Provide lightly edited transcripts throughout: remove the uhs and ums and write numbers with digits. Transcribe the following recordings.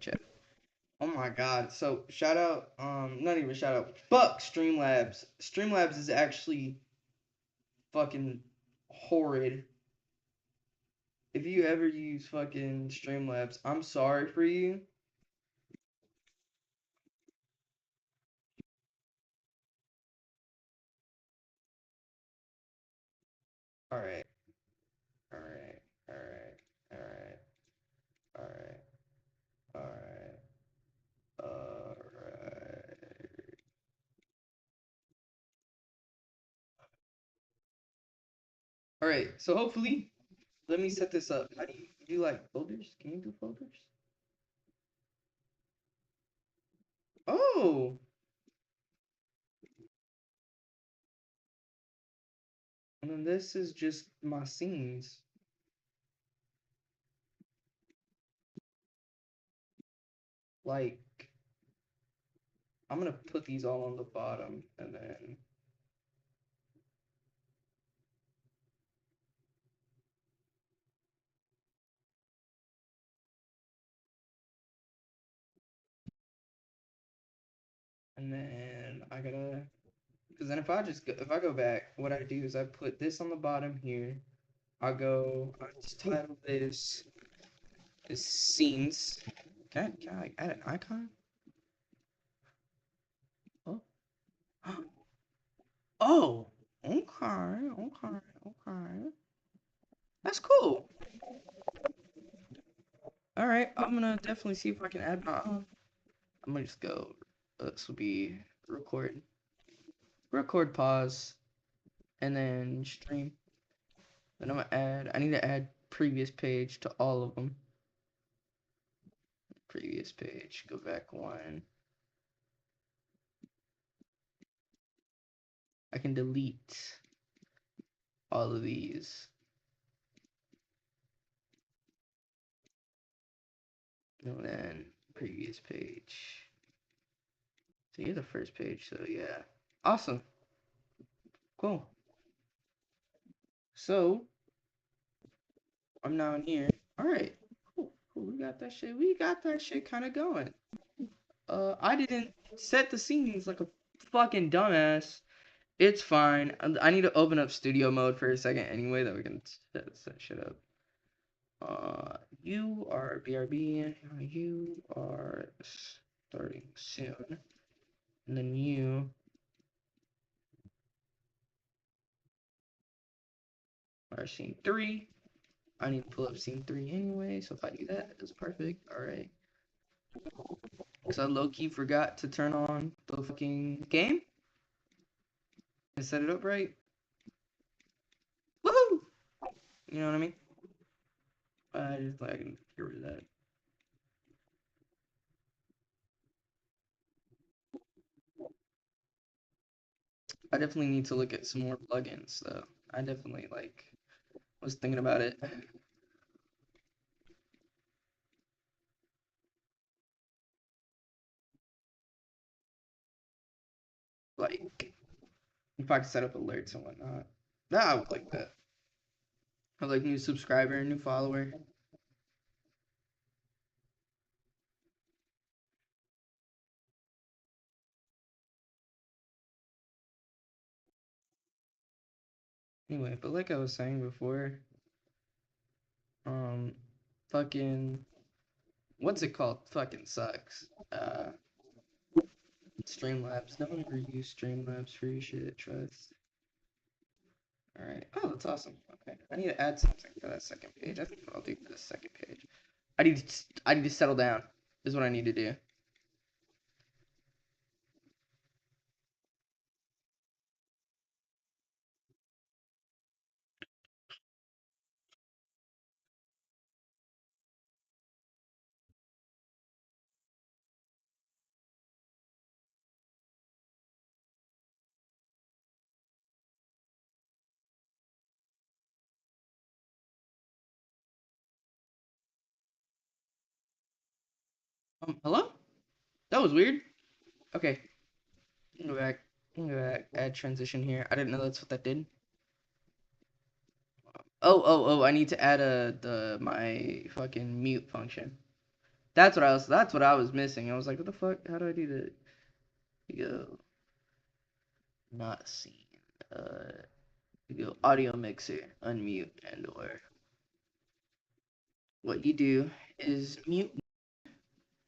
chat. Oh my god. So shout out, not even shout out. Fuck Streamlabs. Streamlabs is actually fucking horrid. If you ever use fucking Streamlabs, I'm sorry for you. Alright, alright, alright, alright, alright, alright, alright. Alright, so hopefully, let me set this up. How do you do like folders? Can you do folders? Oh! And then this is just my scenes. Like, I'm gonna put these all on the bottom and then I gotta, because then if I go back, what I do is I put this on the bottom here. I just title this scenes. Can I like, add an icon? Oh, oh, okay, okay, okay. That's cool. All right, I'm gonna definitely see if I can add my own. I'm gonna just go. This will be record, pause, and then stream. Then I'm gonna add. I need to add previous page to all of them. Previous page. Go back one. I can delete all of these. And then previous page. So you're the first page. So yeah. Awesome. Cool. So I'm now in here. All right. Cool. Cool. We got that shit. We got that shit kind of going. I didn't set the scenes like a fucking dumbass. It's fine. I need to open up studio mode for a second anyway, that we can set shit up. You are BRB. You are starting soon. And then you are scene 3. I need to pull up scene 3 anyway, so if I do that, it's perfect. Alright. Because I low-key forgot to turn on the fucking game and set it up right. Woohoo! You know what I mean? I just like, I can get rid of that. I definitely need to look at some more plugins, though. I definitely, like, was thinking about it. Like, if I could set up alerts and whatnot. Nah, I would like that. I like new subscriber, new follower. Anyway, but like I was saying before, um, fucking, what's it called? Fucking sucks. Streamlabs. Don't ever use Streamlabs for your shit, trust. Alright. Oh, that's awesome. Okay. I need to add something for that second page. I think what I'll do for the second page. I need to settle down, is what I need to do. Hello? That was weird. Okay. Go back. Go back. Add transition here. I didn't know that's what that did. Oh, I need to add my fucking mute function. That's what I was missing. I was like, what the fuck? How do I do that? You go not seen. Uh, you go audio mixer, unmute, and or what you do is mute.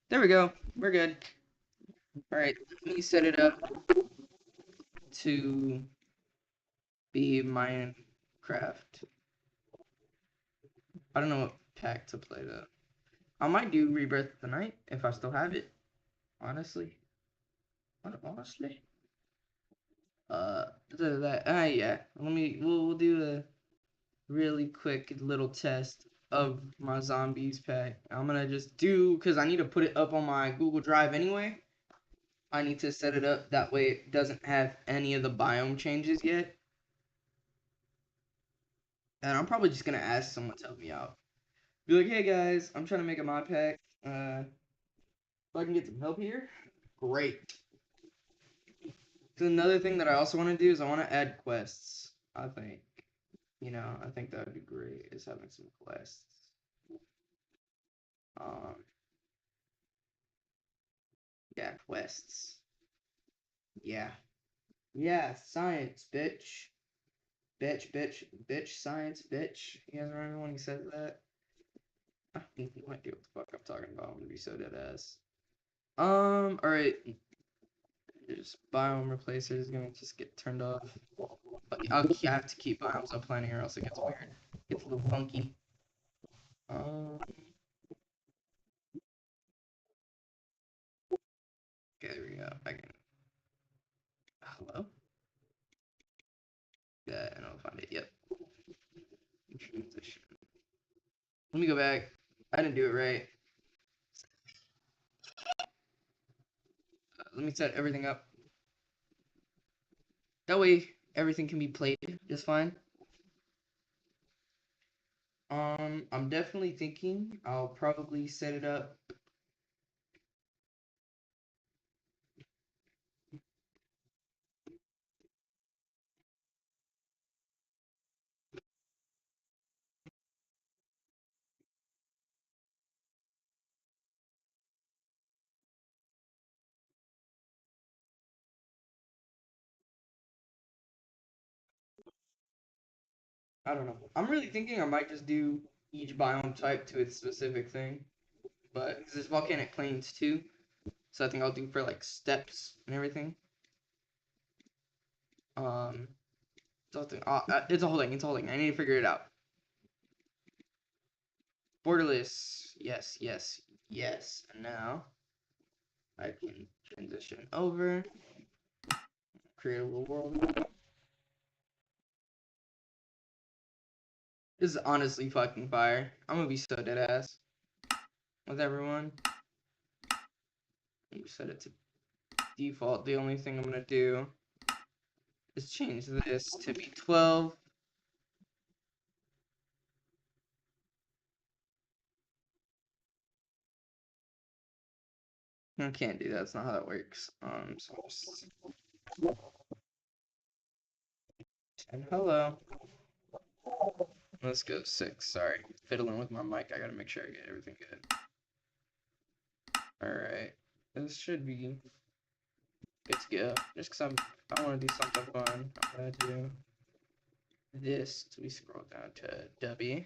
There we go. We're good. All right. Let me set it up to be Minecraft. I don't know what pack to play though. I might do Rebirth of the Night if I still have it. Honestly. Honestly. Uh, yeah. We'll do a really quick little test of my zombies pack. I'm gonna just do, because I need to put it up on my Google Drive anyway. I need to set it up that way it doesn't have any of the biome changes yet. And I'm probably just gonna ask someone to help me out. Be like, hey guys, I'm trying to make a mod pack. If I can get some help here, great. So another thing that I also want to do is I want to add quests. I think, I think that would be great, is having some quests. Um, yeah, quests. Yeah. Yeah, science, bitch. Bitch, science, bitch. You guys remember when he said that? I think no idea what the fuck I'm talking about. I'm gonna be so dead ass. Alright. Just biome replacer is gonna just get turned off. But I have to keep biomes up planning or else it gets weird. It gets a little funky. Okay, there we go. I can. Hello? Yeah, and I'll find it. Yep. Transition. Let me go back. I didn't do it right. Let me set everything up. That way, everything can be played just fine. I'm definitely thinking I'll probably set it up. I don't know. I'm really thinking I might just do each biome type to its specific thing. But because there's volcanic plains too. So I think I'll do for like steps and everything. Um, something. It's a whole thing. It's a whole thing. I need to figure it out. Borderless. Yes, yes, yes. And now I can transition over. Create a little world. This is honestly fucking fire. I'm gonna be so dead ass with everyone. You set it to default. The only thing I'm gonna do is change this to be 12. I can't do that. That's not how that works. So just... and hello. Let's go 6. Sorry, fiddling with my mic. I gotta make sure I get everything good. All right, this should be good to go. Just because I want to do something fun, I'm gonna do this. So we scroll down to W.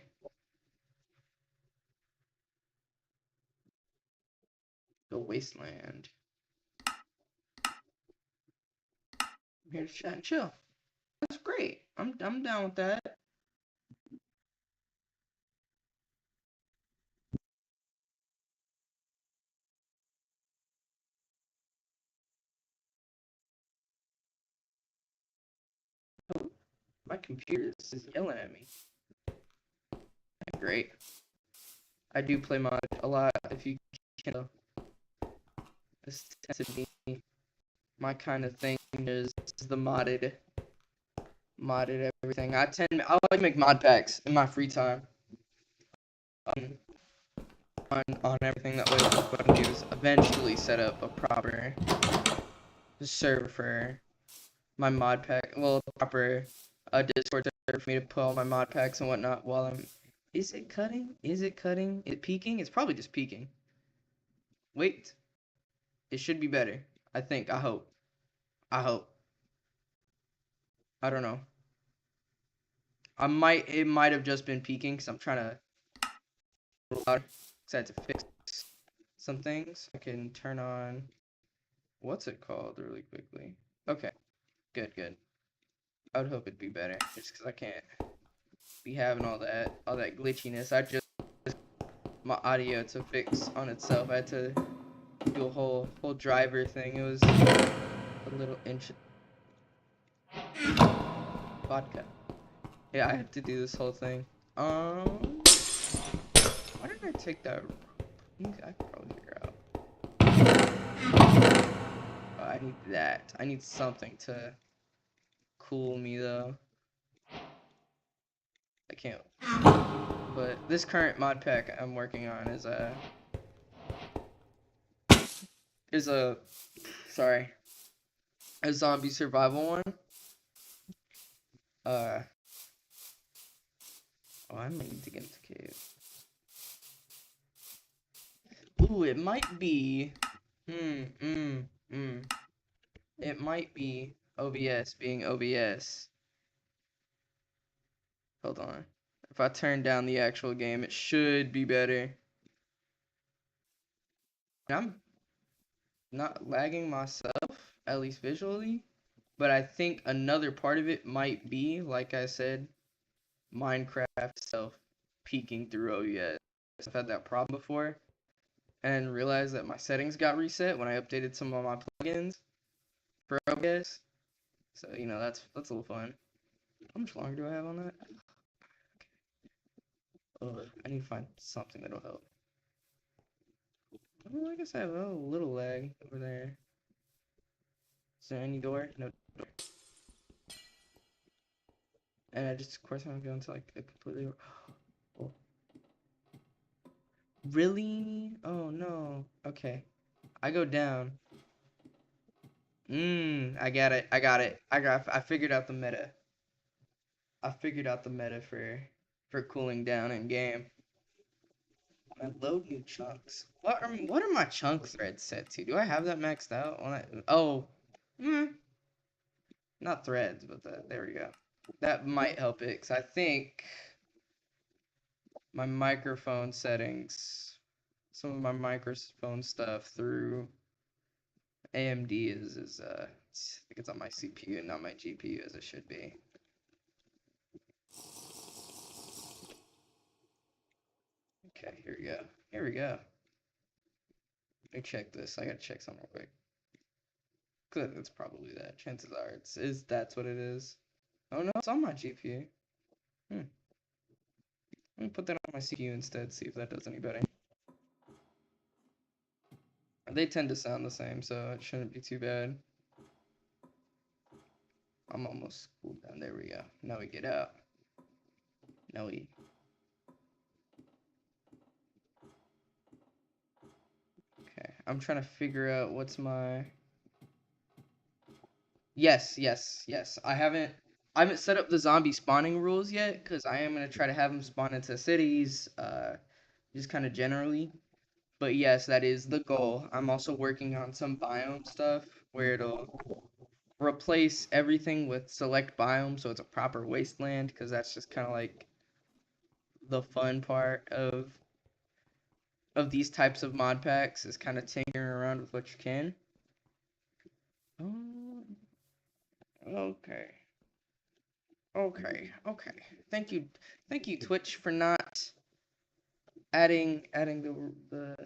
The wasteland. I'm here to chat and chill. That's great. I'm down with that. My computer is yelling at me. Great. I do play mod a lot. If you can, this tends to be my kind of thing. Is the modded everything. I like to make mod packs in my free time. Um, on everything. That way, what I can do is eventually set up a proper server for my mod pack. Well, proper Discord server for me to put all my mod packs and whatnot while I'm. Is it cutting? Is it cutting? Is it peaking? It's probably just peaking. Wait. It should be better. I think. I hope. I hope. I don't know. It might have just been peaking because I'm trying to louder. Because I had to fix some things. I can turn on, what's it called really quickly. Okay. Good, good. I would hope it'd be better. Just because I can't be having all that glitchiness. I just my audio to fix on itself. I had to do a whole driver thing. It was a little inch vodka. Yeah, I had to do this whole thing. Why did I take that? I could probably figure out. I need that. I need something to cool me though. I can't. But this current mod pack I'm working on is a sorry, a zombie survival one. Uh oh, I might need to get into cave. Ooh, it might be. Hmm. It might be OBS being OBS. Hold on. If I turn down the actual game, it should be better. I'm not lagging myself, at least visually. But I think another part of it might be, like I said, Minecraft itself peeking through OBS. I've had that problem before and realized that my settings got reset when I updated some of my plugins for OBS. So, that's a little fun. How much longer do I have on that? Ugh, I need to find something that'll help. Well, I guess I have a little lag over there. Is there any door? No door. And of course, I'm going to like a completely. Oh, really? Oh no. Okay. I go down. I got it. I got it. I figured out the meta. I figured out the meta for cooling down in game. I load new chunks. What are my chunk threads set to? Do I have that maxed out? Oh, not threads, but there we go. That might help it, because I think my microphone settings, some of my microphone stuff through AMD I think it's on my CPU and not my GPU as it should be. Okay, here we go. Here we go. Let me check this. I gotta check something real quick. Good, it's probably that. Chances are that's what it is. Oh no, it's on my GPU. Let me put that on my CPU instead, see if that does any better. They tend to sound the same, so it shouldn't be too bad. I'm almost cooled down. There we go. Now we get out. Now we. Okay, I'm trying to figure out what's my. Yes. I haven't set up the zombie spawning rules yet, because I am gonna try to have them spawn into cities, just kind of generally. But yes, that is the goal. I'm also working on some biome stuff where it'll replace everything with select biome, so it's a proper wasteland, because that's just kind of like the fun part of these types of mod packs, is kind of tinkering around with what you can. Oh, okay. Okay. Thank you, Twitch, for not adding the.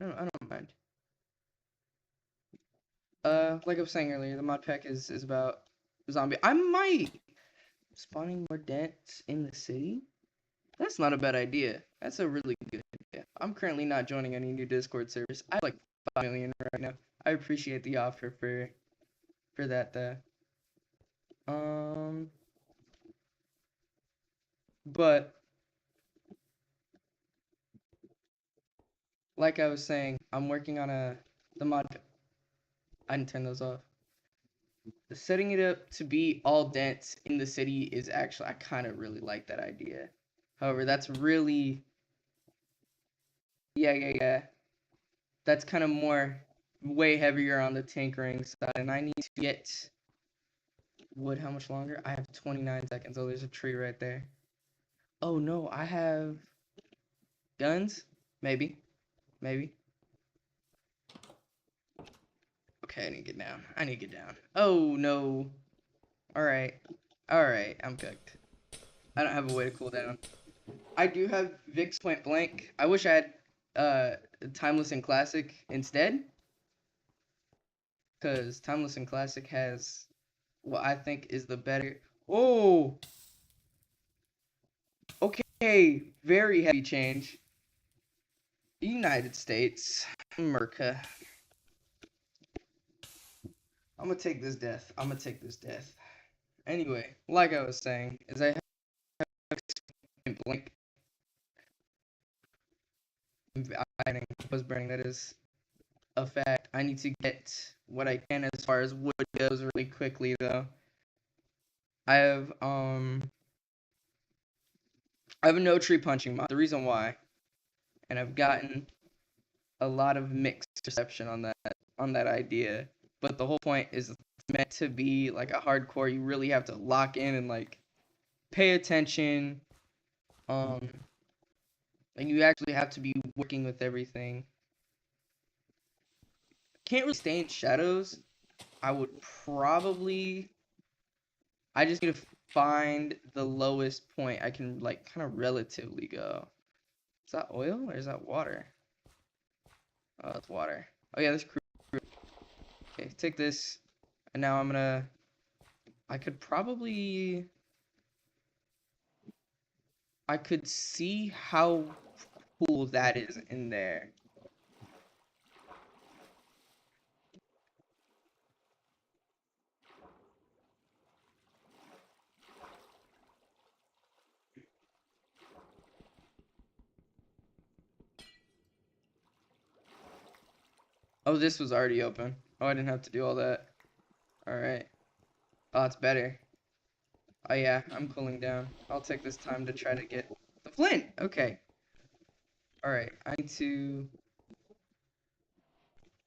I don't mind. Like I was saying earlier, the mod pack is about zombie. I might spawning more dents in the city. That's not a bad idea. That's a really good idea. I'm currently not joining any new Discord servers. I have like 5 million right now. I appreciate the offer for that though. Um, but like I was saying, I'm working on the mod. I didn't turn those off. setting it up to be all dense in the city is actually, I kind of really like that idea. However, that's really, yeah, yeah, yeah. That's kind of more, way heavier on the tinkering side, and I need to get wood. How much longer? I have 29 seconds. Oh, there's a tree right there. Oh no, I have guns? Maybe, maybe. Okay, I need to get down. I need to get down. Oh no. Alright. Alright, I'm cooked. I don't have a way to cool down. I do have Vic's Point Blank. I wish I had Timeless and Classic instead, because Timeless and Classic has what I think is the better. Oh, okay, very heavy change. United States, America. I'm gonna take this death. I'm gonna take this death. Anyway, like I was saying, is I have Point Blank. I was burning. That is a fact. I need to get what I can as far as wood goes really quickly though. I have I have a no tree punching mod. The reason why, and I've gotten a lot of mixed reception on that idea. But the whole point is it's meant to be like a hardcore. You really have to lock in and like pay attention. Um, and you actually have to be working with everything. Can't really stay in shadows. I would probably. I just need to find the lowest point I can like kind of relatively go. Is that oil or is that water? Oh, it's water. Oh yeah, this crew. Okay, take this, and now I'm gonna. I could probably. I could see how cool that is in there. Oh, this was already open. Oh, I didn't have to do all that. Alright. Oh, it's better. Oh yeah, I'm cooling down. I'll take this time to try to get the flint. Okay. Alright, I need to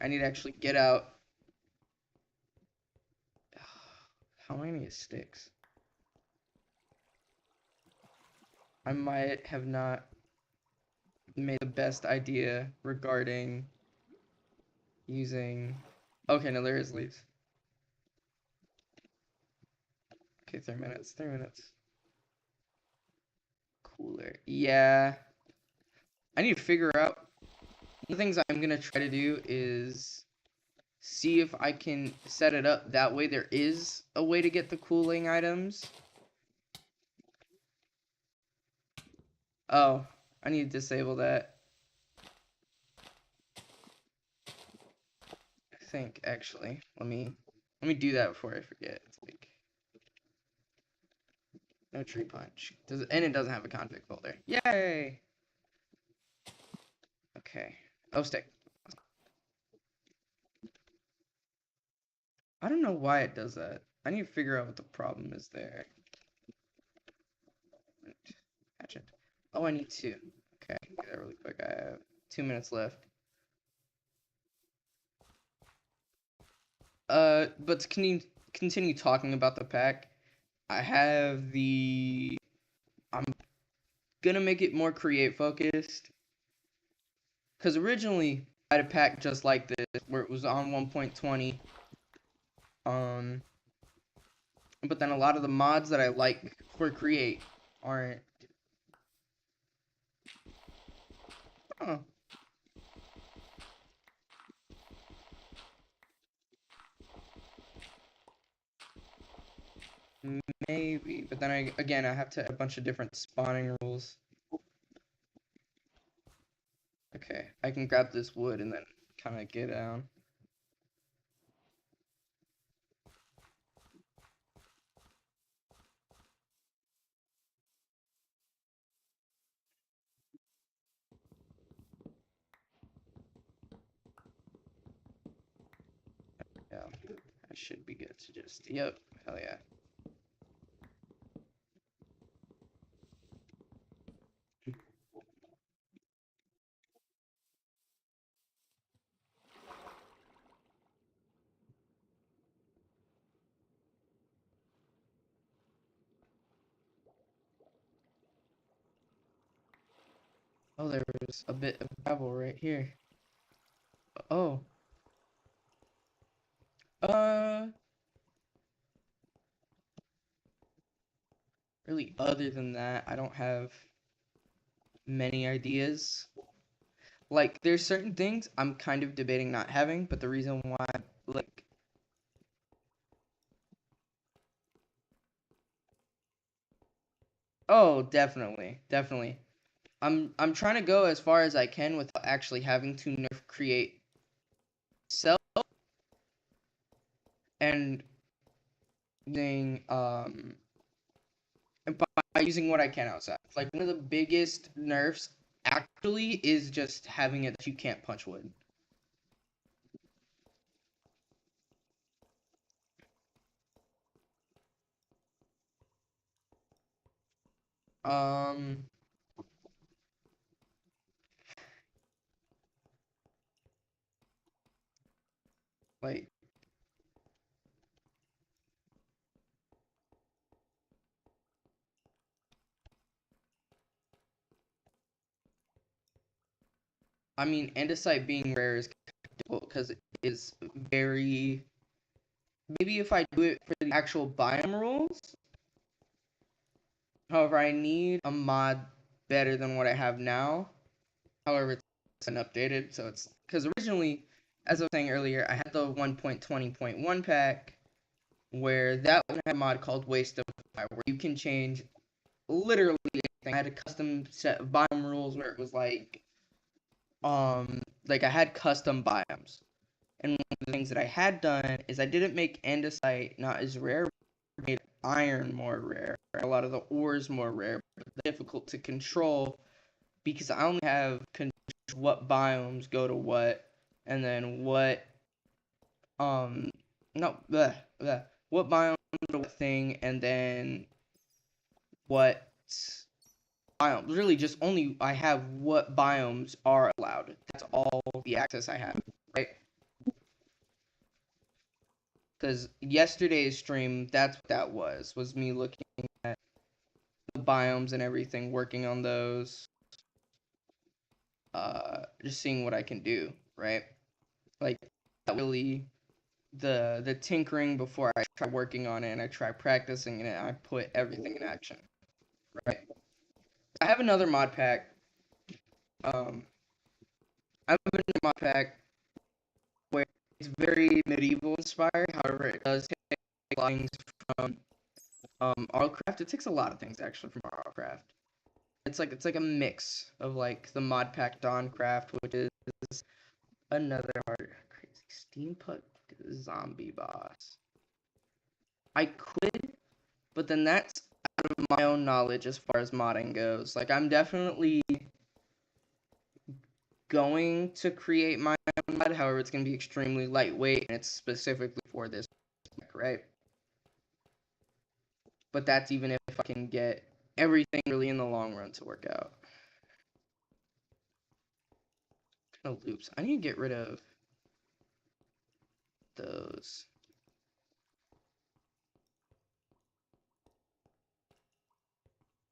actually get out. How many sticks? I might have not made the best idea regarding using. Okay, no, there is leaves. Okay, 3 minutes. 3 minutes. Cooler. Yeah. I need to figure out. One of the things I'm gonna try to do is see if I can set it up that way there is a way to get the cooling items. Oh, I need to disable that. I think actually. Let me do that before I forget. It's like no tree punch. And it doesn't have a config folder. Yay! Okay. Oh, stick. I don't know why it does that. I need to figure out what the problem is there. Hatchet. Oh, I need two. Okay, I can do that really quick. I have 2 minutes left. But to continue talking about the pack, I have the. I'm gonna make it more create focused. Because originally I had a pack just like this, where it was on 1.20. Um, but then a lot of the mods that I like for create aren't. Oh, maybe. But then again, I have to a bunch of different spawning rules. Okay, I can grab this wood and then kind of get down. Yeah, should be good to just. Yep. Hell yeah. Oh, there's a bit of gravel right here. Oh. Uh. Really, other than that, I don't have many ideas. Like, there's certain things I'm kind of debating not having, but the reason why, like, oh, definitely, definitely. I'm trying to go as far as I can without actually having to nerf create self and using by using what I can outside. Like one of the biggest nerfs actually is just having it that you can't punch wood. Um, like I mean, andesite being rare is difficult because it is very. Maybe if I do it for the actual biome rules. However, I need a mod better than what I have now. However, it's been updated, so it's because originally, as I was saying earlier, I had the 1.20.1 pack where that one had a mod called Waste of Fire, where you can change literally anything. I had a custom set of biome rules where it was like I had custom biomes. And one of the things that I had done is I didn't make andesite not as rare, I made iron more rare, a lot of the ores more rare, but difficult to control because I only have control what biomes go to what, and then what no bleh, bleh, what biomes go to what thing, and then what biomes. Really, just only I have what biomes are allowed. That's all the access I have, right? Because yesterday's stream, that's what that was me looking at the biomes and everything, working on those, just seeing what I can do, right? Like, that really the tinkering before I try working on it and I try practicing it, I put everything in action, right? I have another mod pack. Um, I have another mod pack where it's very medieval inspired. However, it does take a lot of things from Autocraft. It takes a lot of things actually from Autocraft. It's like a mix of like the mod pack Dawncraft, which is another hard crazy steampunk zombie boss. I could, but then that's out of my own knowledge as far as modding goes. Like I'm definitely going to create my own mod, however, it's gonna be extremely lightweight and it's specifically for this pack, right? But that's even if I can get everything really in the long run to work out. Kind of loops. I need to get rid of those.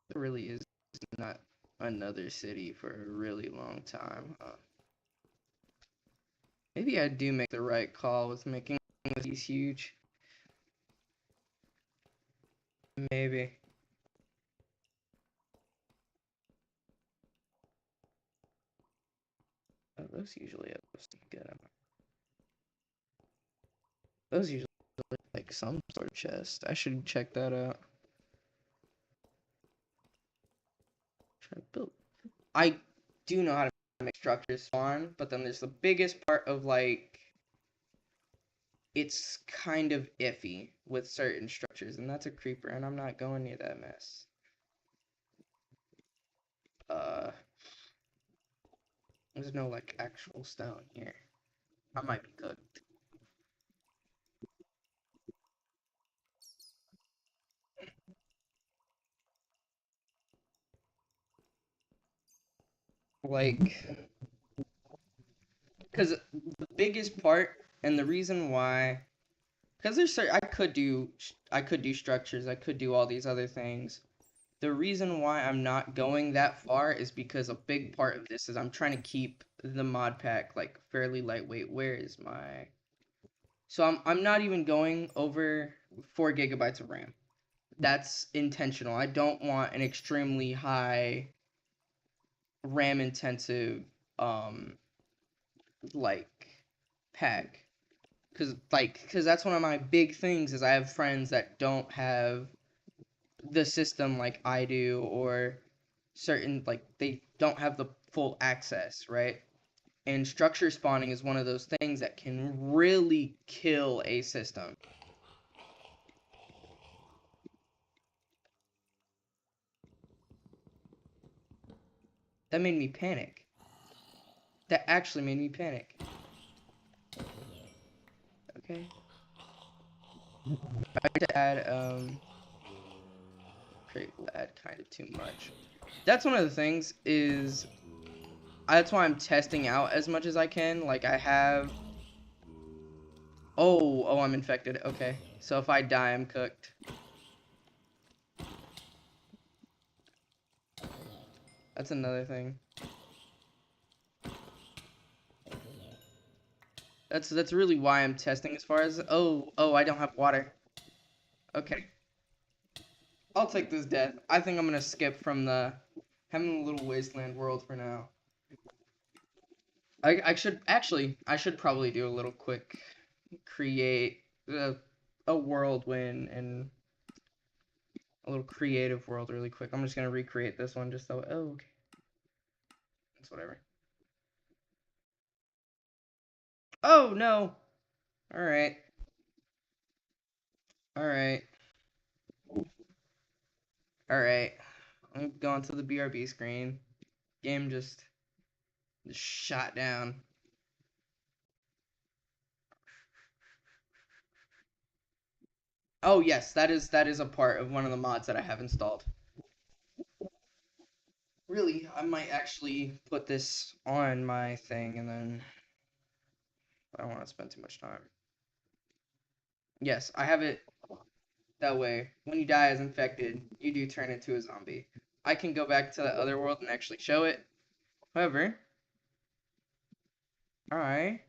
There really is not another city for a really long time. Maybe I do make the right call with making these huge. Maybe. Oh, those usually have some good. Those usually look like some sort of chest. I should check that out. Try to build. I do know how to make structures spawn, but then there's the biggest part of like it's kind of iffy with certain structures, and that's a creeper, and I'm not going near that mess. Uh, there's no like actual stone here. I might be cooked. like, because the biggest part and the reason why, because there's certain I could do structures, I could do all these other things. The reason why I'm not going that far is because a big part of this is I'm trying to keep the mod pack like fairly lightweight. Where is my So I'm not even going over 4 gigabytes of RAM. That's intentional. I don't want an extremely high RAM intensive um like pack because that's one of my big things is I have friends that don't have the system like I do, or certain like they don't have the full access, right? And structure spawning is one of those things that can really kill a system. That made me panic. That actually made me panic. Okay. I had to add create will add kind of too much. That's one of the things is that's why I'm testing out as much as I can. Like I have oh, I'm infected. Okay. So if I die, I'm cooked. That's another thing. That's really why I'm testing as far as I don't have water. Okay. I'll take this death. I think I'm gonna skip from the having a little wasteland world for now. I should probably do a little quick create a whirlwind and a little creative world really quick. I'm just gonna recreate this one just so okay. It's whatever. Oh no. Alright. Alright. Alright. I'm going to the BRB screen. Game just shot down. Oh yes, that is a part of one of the mods that I have installed. Really, I might actually put this on my thing and then I don't want to spend too much time. Yes, I have it that way. When you die as infected, you do turn into a zombie. I can go back to the other world and actually show it. However, I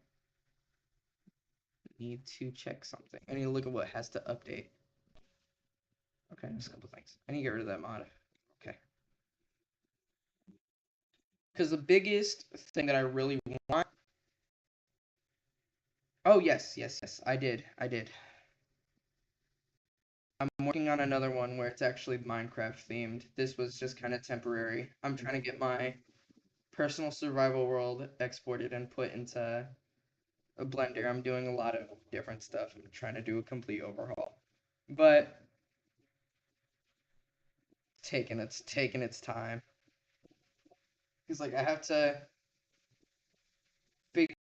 need to check something. I need to look at what has to update. Okay, just a couple things. I need to get rid of that mod. Okay. Because the biggest thing that I really want. Oh, yes, yes, yes. I did. I did. I'm working on another one where it's actually Minecraft themed. This was just kind of temporary. I'm trying to get my personal survival world exported and put into a blender. I'm doing a lot of different stuff. I'm trying to do a complete overhaul. But taking its time. Because like I have to figure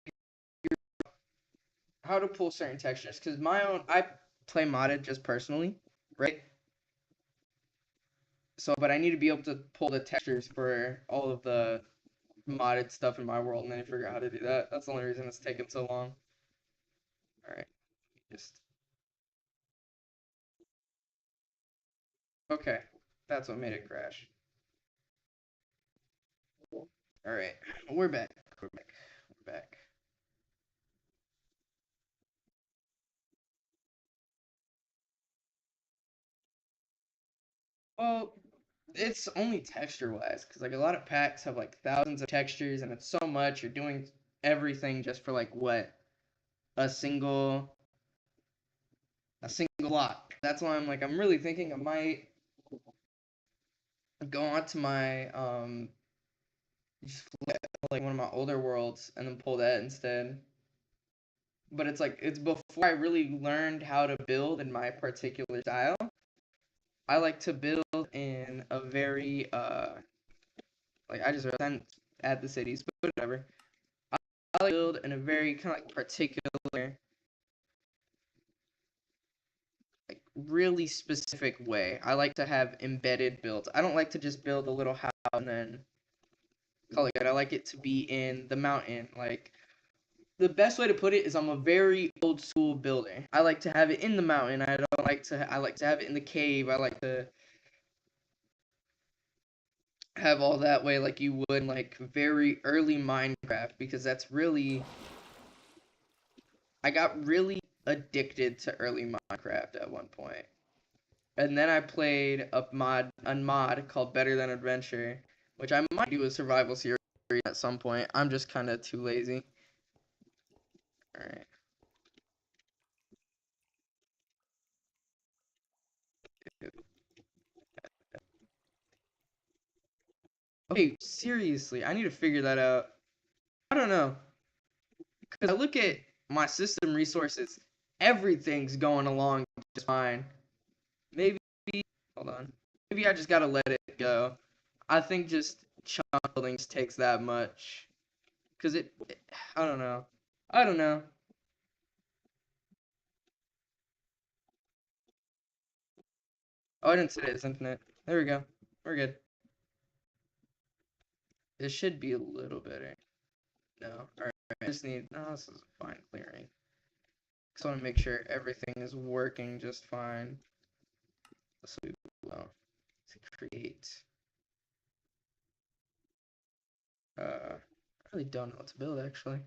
how to pull certain textures. Because I play modded just personally, right? So, but I need to be able to pull the textures for all of the modded stuff in my world, and then figure out how to do that. That's the only reason it's taken so long. All right, just okay. That's what made it crash. All right, we're back. We're back. We're back. Well, it's only texture wise, because like a lot of packs have like thousands of textures, and it's so much. You're doing everything just for like what a single a single block. That's why I'm like I'm really thinking I might go onto my just like one of my older worlds and then pull that instead. But it's like it's before I really learned how to build in my particular style. I like to build in a very like I just then add the cities, but whatever. I like to build in a very kind of like particular, like really specific way. I like to have embedded builds. I don't like to just build a little house and then color code. I like it to be in the mountain. Like the best way to put it is I'm a very old school builder. I like to have it in the mountain. I like to have it in the cave. I like to have all that way like you would in like very early Minecraft because that's really I got really addicted to early Minecraft at one point. And then I played a mod called Better Than Adventure, which I might do a survival series at some point. I'm just kind of too lazy. All right. Okay, seriously, I need to figure that out. I don't know, because I look at my system resources, everything's going along just fine. Maybe, hold on. Maybe I just gotta let it go. I think just chunk buildings takes that much. Because I don't know. I don't know. Oh, I didn't say it's infinite. There we go. We're good. This should be a little better. No. Alright. I just need. Oh, this is fine clearing. Just want to make sure everything is working just fine. So we will create. I really don't know what to build actually.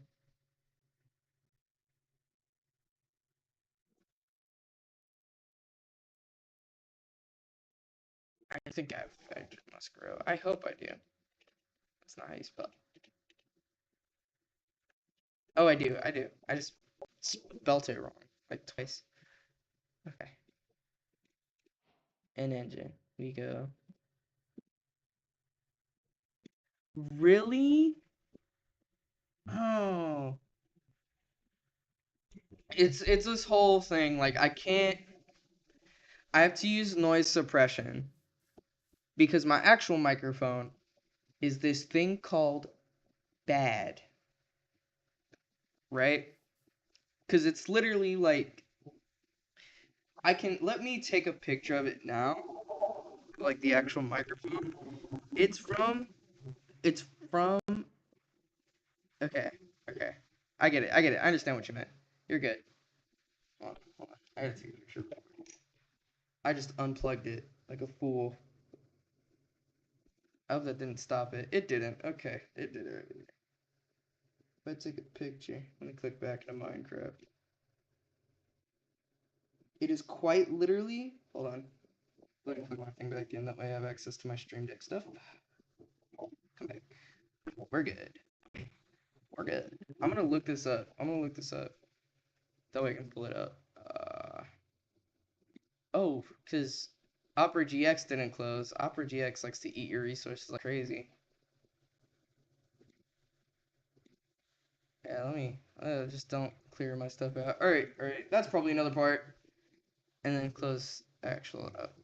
I think I've vector must grow. I hope I do. That's not how you spell. Oh, I do. I do. I just spelt it wrong like twice. Okay. An engine. We go. Really? Oh. It's this whole thing. Like I can't. I have to use noise suppression because my actual microphone is this thing called bad, right? Because it's literally like I can let me take a picture of it now, like the actual microphone. It's from. It's from. Okay. Okay. I get it. I get it. I understand what you meant. You're good. Hold on. Hold on. I gotta take a picture of that. I just unplugged it like a fool. I hope that didn't stop it. It didn't. Okay. It did it. If I take a picture, let me click back into Minecraft. It is quite literally. Hold on. Let me plug my thing back in. That way I have access to my Stream Deck stuff. Come back. We're good. We're good. I'm gonna look this up. I'm gonna look this up. That way I can pull it up. Oh, because Opera GX didn't close. Opera GX likes to eat your resources like crazy. Yeah, let me. Just don't clear my stuff out. Alright, alright. That's probably another part. And then close actual up.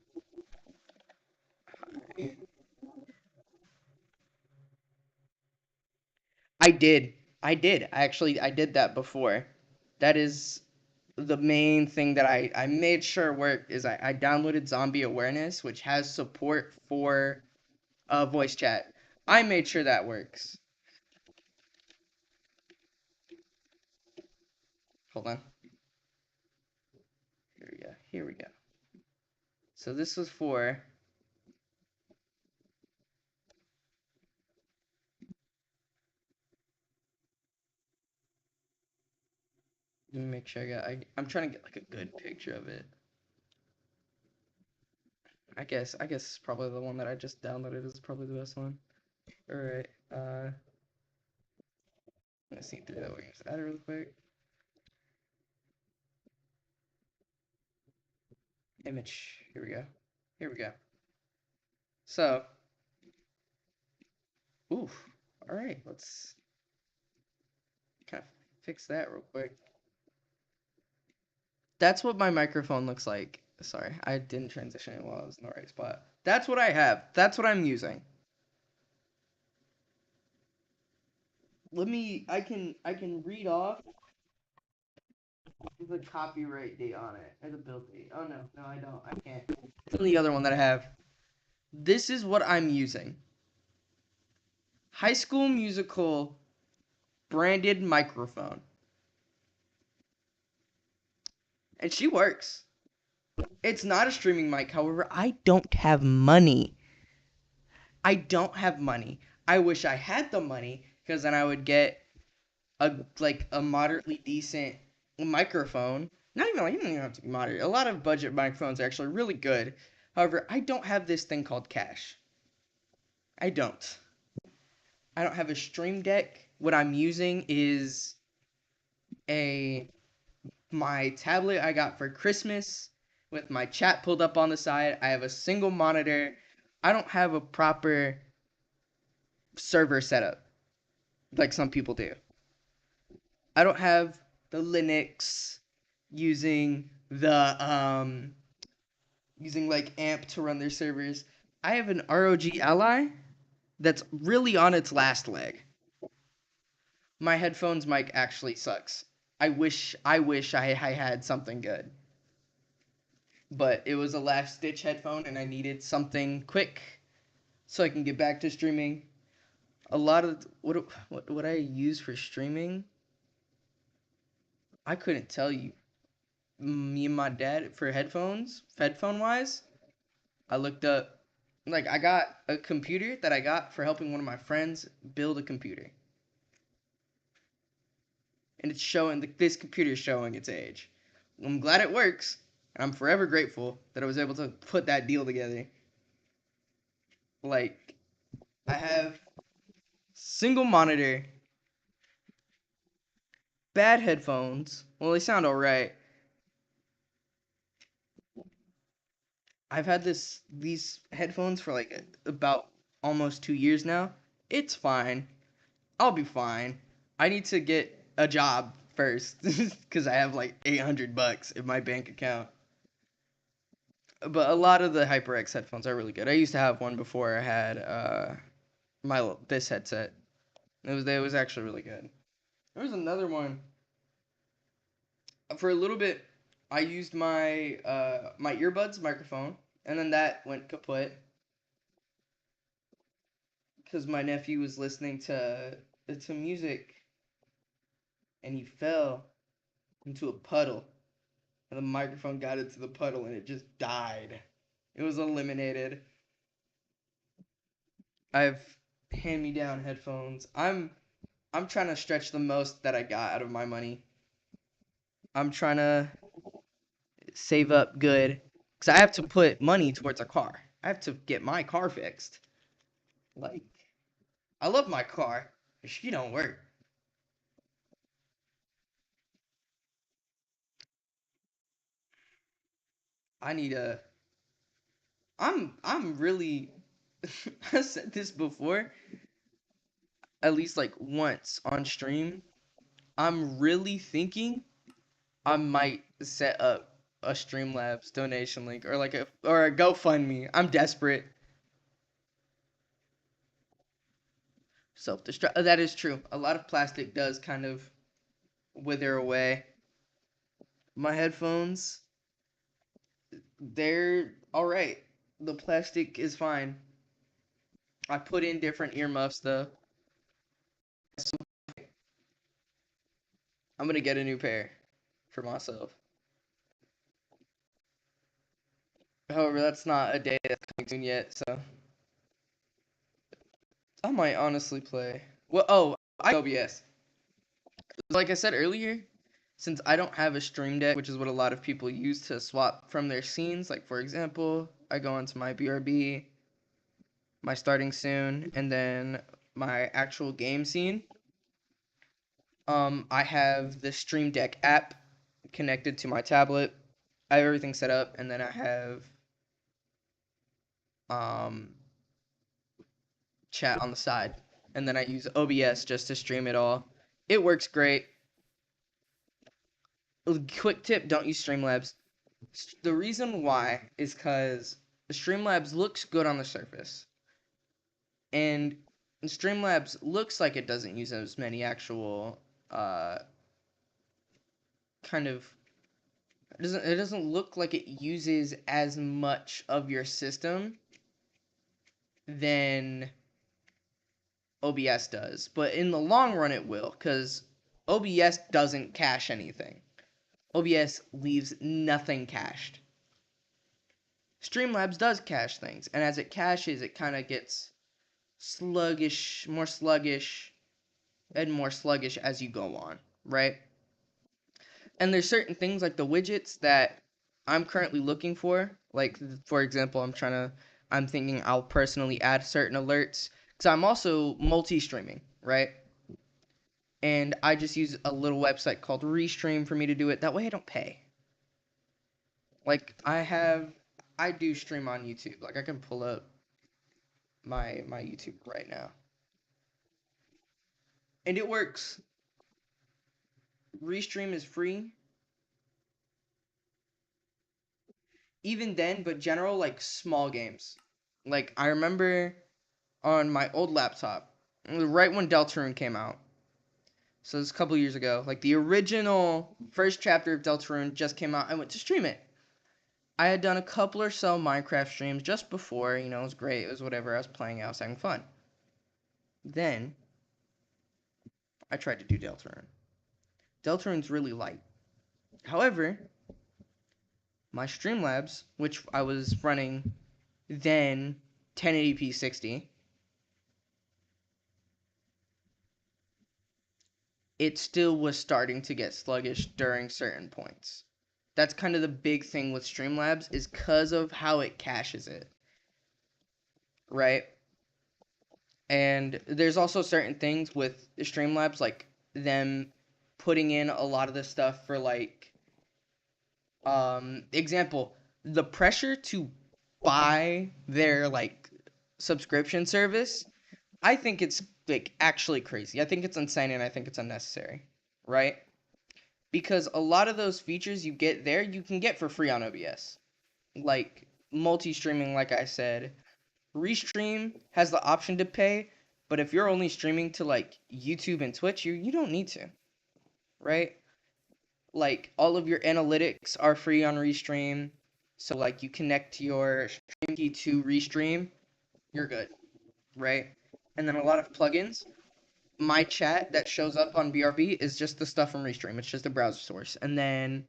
I did. I did. I did that before. That is the main thing that I made sure worked is I downloaded Zombie Awareness, which has support for voice chat. I made sure that works. Hold on. Here we go. Here we go. So this was for. Let me make sure I got. I'm trying to get like a good picture of it. I guess probably the one that I just downloaded is probably the best one. All right. Let's see through that. We can just add it real quick. Image. Here we go. Here we go. So, oof. All right. Let's kind of fix that real quick. That's what my microphone looks like. Sorry, I didn't transition it while I was in the right spot. That's what I have. That's what I'm using. Let me. I can read off the copyright date on it or the build date. Oh no, no I don't. I can't. It's on the other one that I have. This is what I'm using. High School Musical branded microphone. And she works. It's not a streaming mic, however, I don't have money. I don't have money. I wish I had the money because then I would get a moderately decent microphone. Not even like you don't even have to be moderate. A lot of budget microphones are actually really good. However, I don't have this thing called cash. I don't. I don't have a stream deck. What I'm using is a my tablet I got for Christmas with my chat pulled up on the side. I have a single monitor. I don't have a proper server setup like some people do. I don't have the Linux using the using like AMP to run their servers. I have an ROG Ally that's really on its last leg. My headphones mic actually sucks. I wish I had something good. But it was a last ditch headphone and I needed something quick so I can get back to streaming. A lot of what I use for streaming, I couldn't tell you. Me and my dad for headphones, headphone wise, I looked up like I got a computer that I got for helping one of my friends build a computer. And it's showing this computer is showing its age. I'm glad it works, and I'm forever grateful that I was able to put that deal together. Like I have single monitor, bad headphones. Well, they sound alright. I've had these headphones for like about almost 2 years now. It's fine. I'll be fine. I need to get a job first because I have like $800 in my bank account. But a lot of the HyperX headphones are really good. I used to have one before I had my this headset. It was actually really good. There was another one for a little bit. I used my earbuds microphone, and then that went kaput because my nephew was listening to music, and he fell into a puddle, and the microphone got into the puddle, and it just died. It was eliminated. I've hand-me-down headphones. I'm trying to stretch the most that I got out of my money. I'm trying to save up good because I have to put money towards a car. I have to get my car fixed. Like, I love my car, but she don't work. I need a. I'm really. I said this before, at least like once on stream. I'm really thinking I might set up a Streamlabs donation link or a GoFundMe. I'm desperate. Self destruct. That is true. A lot of plastic does kind of wither away. My headphones, they're all right. The plastic is fine. I put in different earmuffs though. So I'm gonna get a new pair for myself. However, that's not a day that's coming soon yet, so I might honestly play. Well, oh, I OBS. Like I said earlier, since I don't have a stream deck, which is what a lot of people use to swap from their scenes, like for example, I go into my BRB, my starting soon, and then my actual game scene. I have the Stream Deck app connected to my tablet. I have everything set up, and then I have um, chat on the side, and then I use OBS just to stream it all. It works great. Quick tip: don't use Streamlabs. The reason why is because Streamlabs looks good on the surface, and Streamlabs looks like it doesn't use as many actual uh, kind of it doesn't look like it uses as much of your system than OBS does, but in the long run it will, because OBS doesn't cache anything. OBS leaves nothing cached. Streamlabs does cache things, and as it caches, it kind of gets sluggish, and more sluggish as you go on, right? And there's certain things like the widgets that I'm currently looking for. Like, for example, I'm thinking I'll personally add certain alerts because I'm also multi-streaming, right? And I just use a little website called Restream for me to do it. That way I don't pay. Like, I do stream on YouTube. Like, I can pull up my YouTube right now. And it works. Restream is free. Even then, but general, like, small games. Like, I remember on my old laptop, right when Deltarune came out. So this was a couple years ago. Like, the original first chapter of Deltarune just came out. I went to stream it. I had done a couple or so Minecraft streams just before. It was great. It was whatever. I was playing. I was having fun. Then, I tried to do Deltarune. Deltarune's really light. However, my Streamlabs, which I was running then 1080p 60, it still was starting to get sluggish during certain points. That's kind of the big thing with Streamlabs is because of how it caches it, right? And there's also certain things with Streamlabs, like them putting in a lot of the stuff for like, example, the pressure to buy their like subscription service. I think it's like actually crazy. I think it's insane and I think it's unnecessary, right? Because a lot of those features you get there, you can get for free on OBS. Like multi-streaming, like I said, Restream has the option to pay, but if you're only streaming to like YouTube and Twitch, you don't need to, right? Like all of your analytics are free on Restream. So like you connect your stream key to Restream, you're good, right? And then a lot of plugins. My chat that shows up on BRB is just the stuff from Restream. It's just a browser source. And then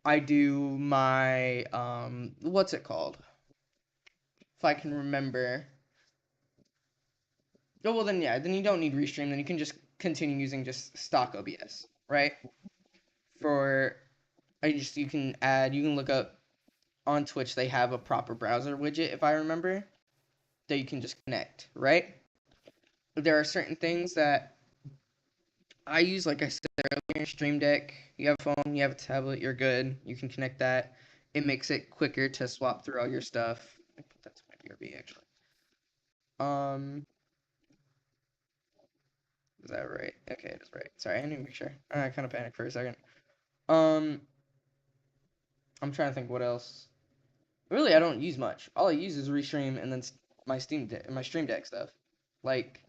I do my what's it called? If I can remember. Oh well then yeah, then you don't need Restream, then you can just continue using just stock OBS, right? For you can look up on Twitch they have a proper browser widget if I remember that you can just connect, right? There are certain things that I use, like I said earlier, Stream Deck. You have a phone, you have a tablet, you're good. You can connect that. It makes it quicker to swap through all your stuff. Let me put that to my BRB actually. Um, is that right? Okay, it is right. Sorry, I need to make sure. I kind of panicked for a second. Um, I'm trying to think what else. Really, I don't use much. All I use is Restream and then my my Stream Deck stuff. Like,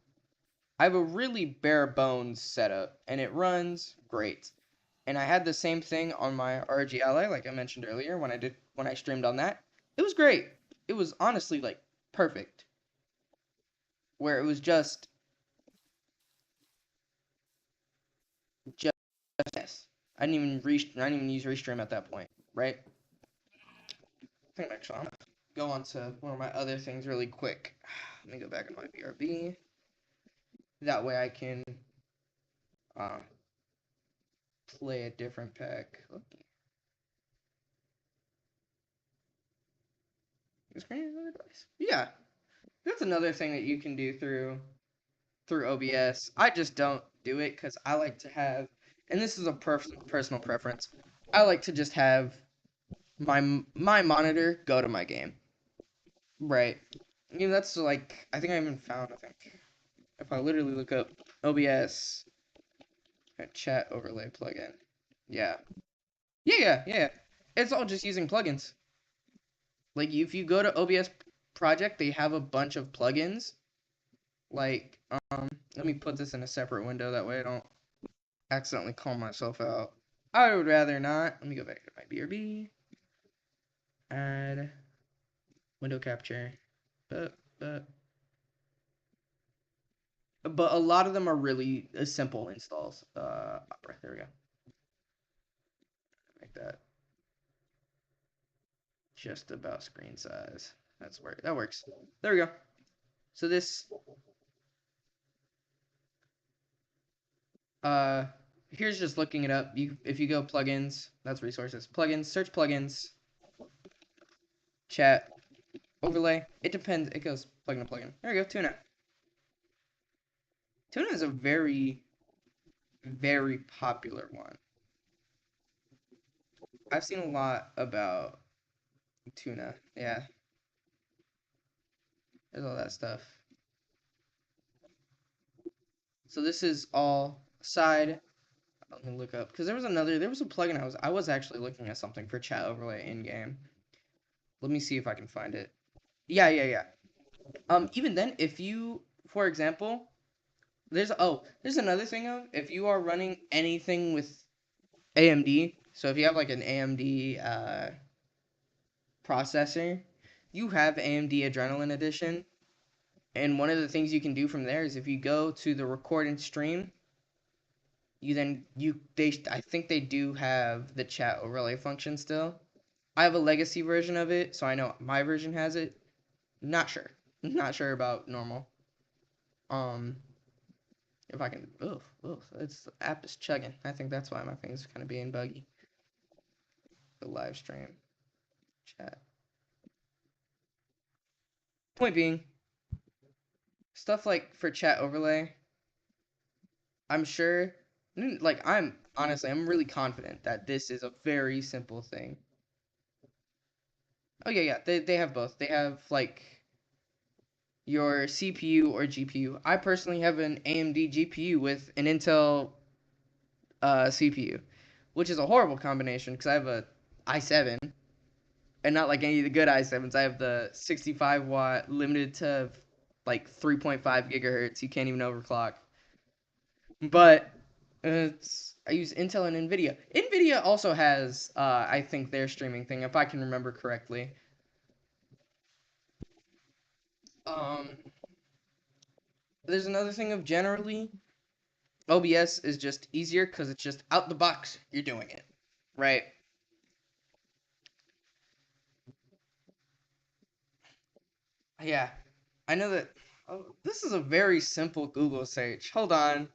I have a really bare bones setup, and it runs great. And I had the same thing on my RG Ally, like I mentioned earlier, when I streamed on that. It was great. It was honestly like perfect. Where it was just yes. I didn't even use Restream at that point, right? I think actually I'm gonna go on to one of my other things really quick. Let me go back in my BRB. That way I can uh, play a different pack. Okay. Yeah, that's another thing that you can do through OBS. I just don't do it because I like to have, and this is a personal preference. I like to just have my monitor go to my game. Right. That's like I think I even found. I think if I literally look up OBS chat overlay plugin. Yeah. Yeah. It's all just using plugins. Like if you go to OBS project, they have a bunch of plugins. Like let me put this in a separate window that way I don't accidentally call myself out. I would rather not. Let me go back to my BRB. Add window capture. But but a lot of them are really simple installs. Opera, there we go. Like that. Just about screen size. That works. There we go. So this uh here's just looking it up. You if you go plugins, that's resources. Plugins, search plugins, chat, overlay. It depends. It goes plugin to plugin. There we go. Tuna. Tuna is a very, very popular one. I've seen a lot about tuna. Yeah, there's all that stuff. So this is all side. Let me look up because there was a plugin I was actually looking at something for chat overlay in game. Let me see if I can find it. Yeah, yeah, yeah. Even then, if you, for example, there's another thing of if you are running anything with AMD, so if you have like an AMD processor, you have AMD Adrenalin Edition, and one of the things you can do from there is if you go to the record and stream, you then you they I think they do have the chat overlay function still. I have a legacy version of it, so I know my version has it. Not sure. Not sure about normal. Um, if I can. Oof, oof. It's the app is chugging. I think that's why my thing's kind of being buggy. The live stream chat. Point being, stuff like for chat overlay, I'm sure. Like I'm honestly, I'm really confident that this is a very simple thing. Oh yeah, yeah. They have both. They have like your CPU or GPU. I personally have an AMD GPU with an Intel CPU, which is a horrible combination because I have a i7 and not like any of the good i7s. I have the 65 watt limited to like 3.5 gigahertz. You can't even overclock. But I use Intel and Nvidia. Nvidia also has I think their streaming thing if I can remember correctly. Um, there's another thing of generally OBS is just easier because it's just out the box. You're doing it, right? Yeah, I know that. Oh, this is a very simple Google search. Hold on.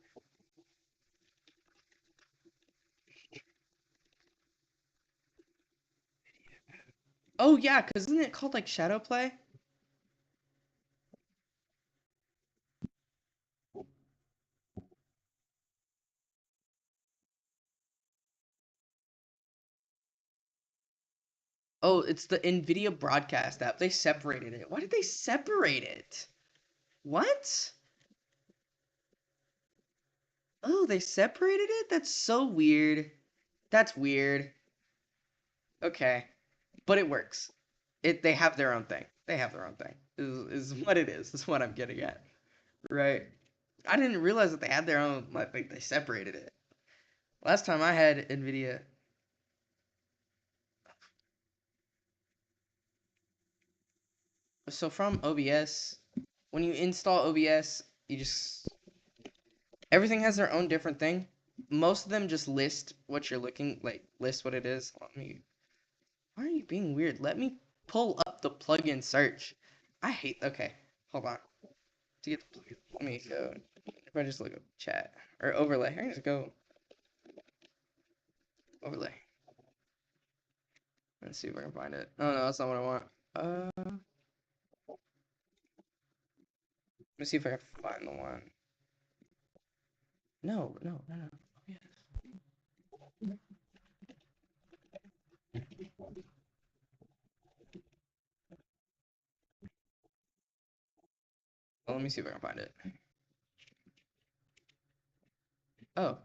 Oh yeah, because isn't it called like Shadow Play? Oh, it's the Nvidia broadcast app. They separated it. Why did they separate it? What? Oh, they separated it? That's so weird. That's weird. Okay, but it works. They have their own thing. They have their own thing. Is what it is. Is what I'm getting at. Right. I didn't realize that they had their own. Like they separated it. Last time I had Nvidia. So from OBS, when you install OBS, you just everything has their own different thing. Most of them just list what you're looking like, list what it is. Let me. Why are you being weird? Let me pull up the plugin search. I hate. Okay, hold on. To get the plugin, let me go. If I just look up chat or overlay, I can just go overlay. Let's see if I can find it. Oh no, that's not what I want. Let me see if I can find the one. No, no, no, no. Oh, yeah. Well, let me see if I can find it. Oh,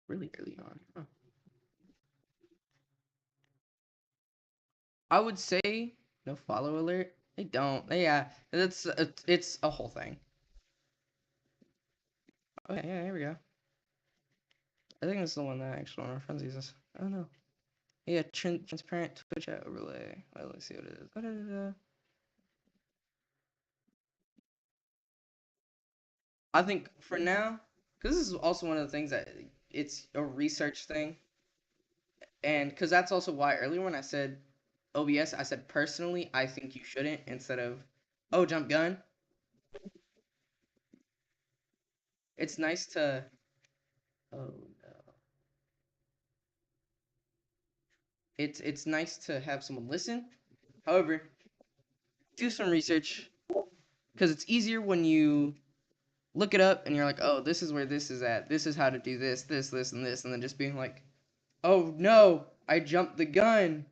really early on. Huh. I would say no follow alert. They don't. Yeah, it's a whole thing. Okay, yeah, here we go. I think this is the one that actually one of our friends uses. I don't know. Yeah, transparent Twitch chat overlay. Well, let's see what it is. Da-da-da-da. I think for now, because this is also one of the things that it's a research thing, and because that's also why earlier when I said OBS, I said personally I think you shouldn't instead of oh jump gun. It's nice to oh no. It's nice to have someone listen. However, do some research because it's easier when you look it up and you're like, oh, this is where this is at. This is how to do this, this, and this, and then just being like, oh no, I jumped the gun.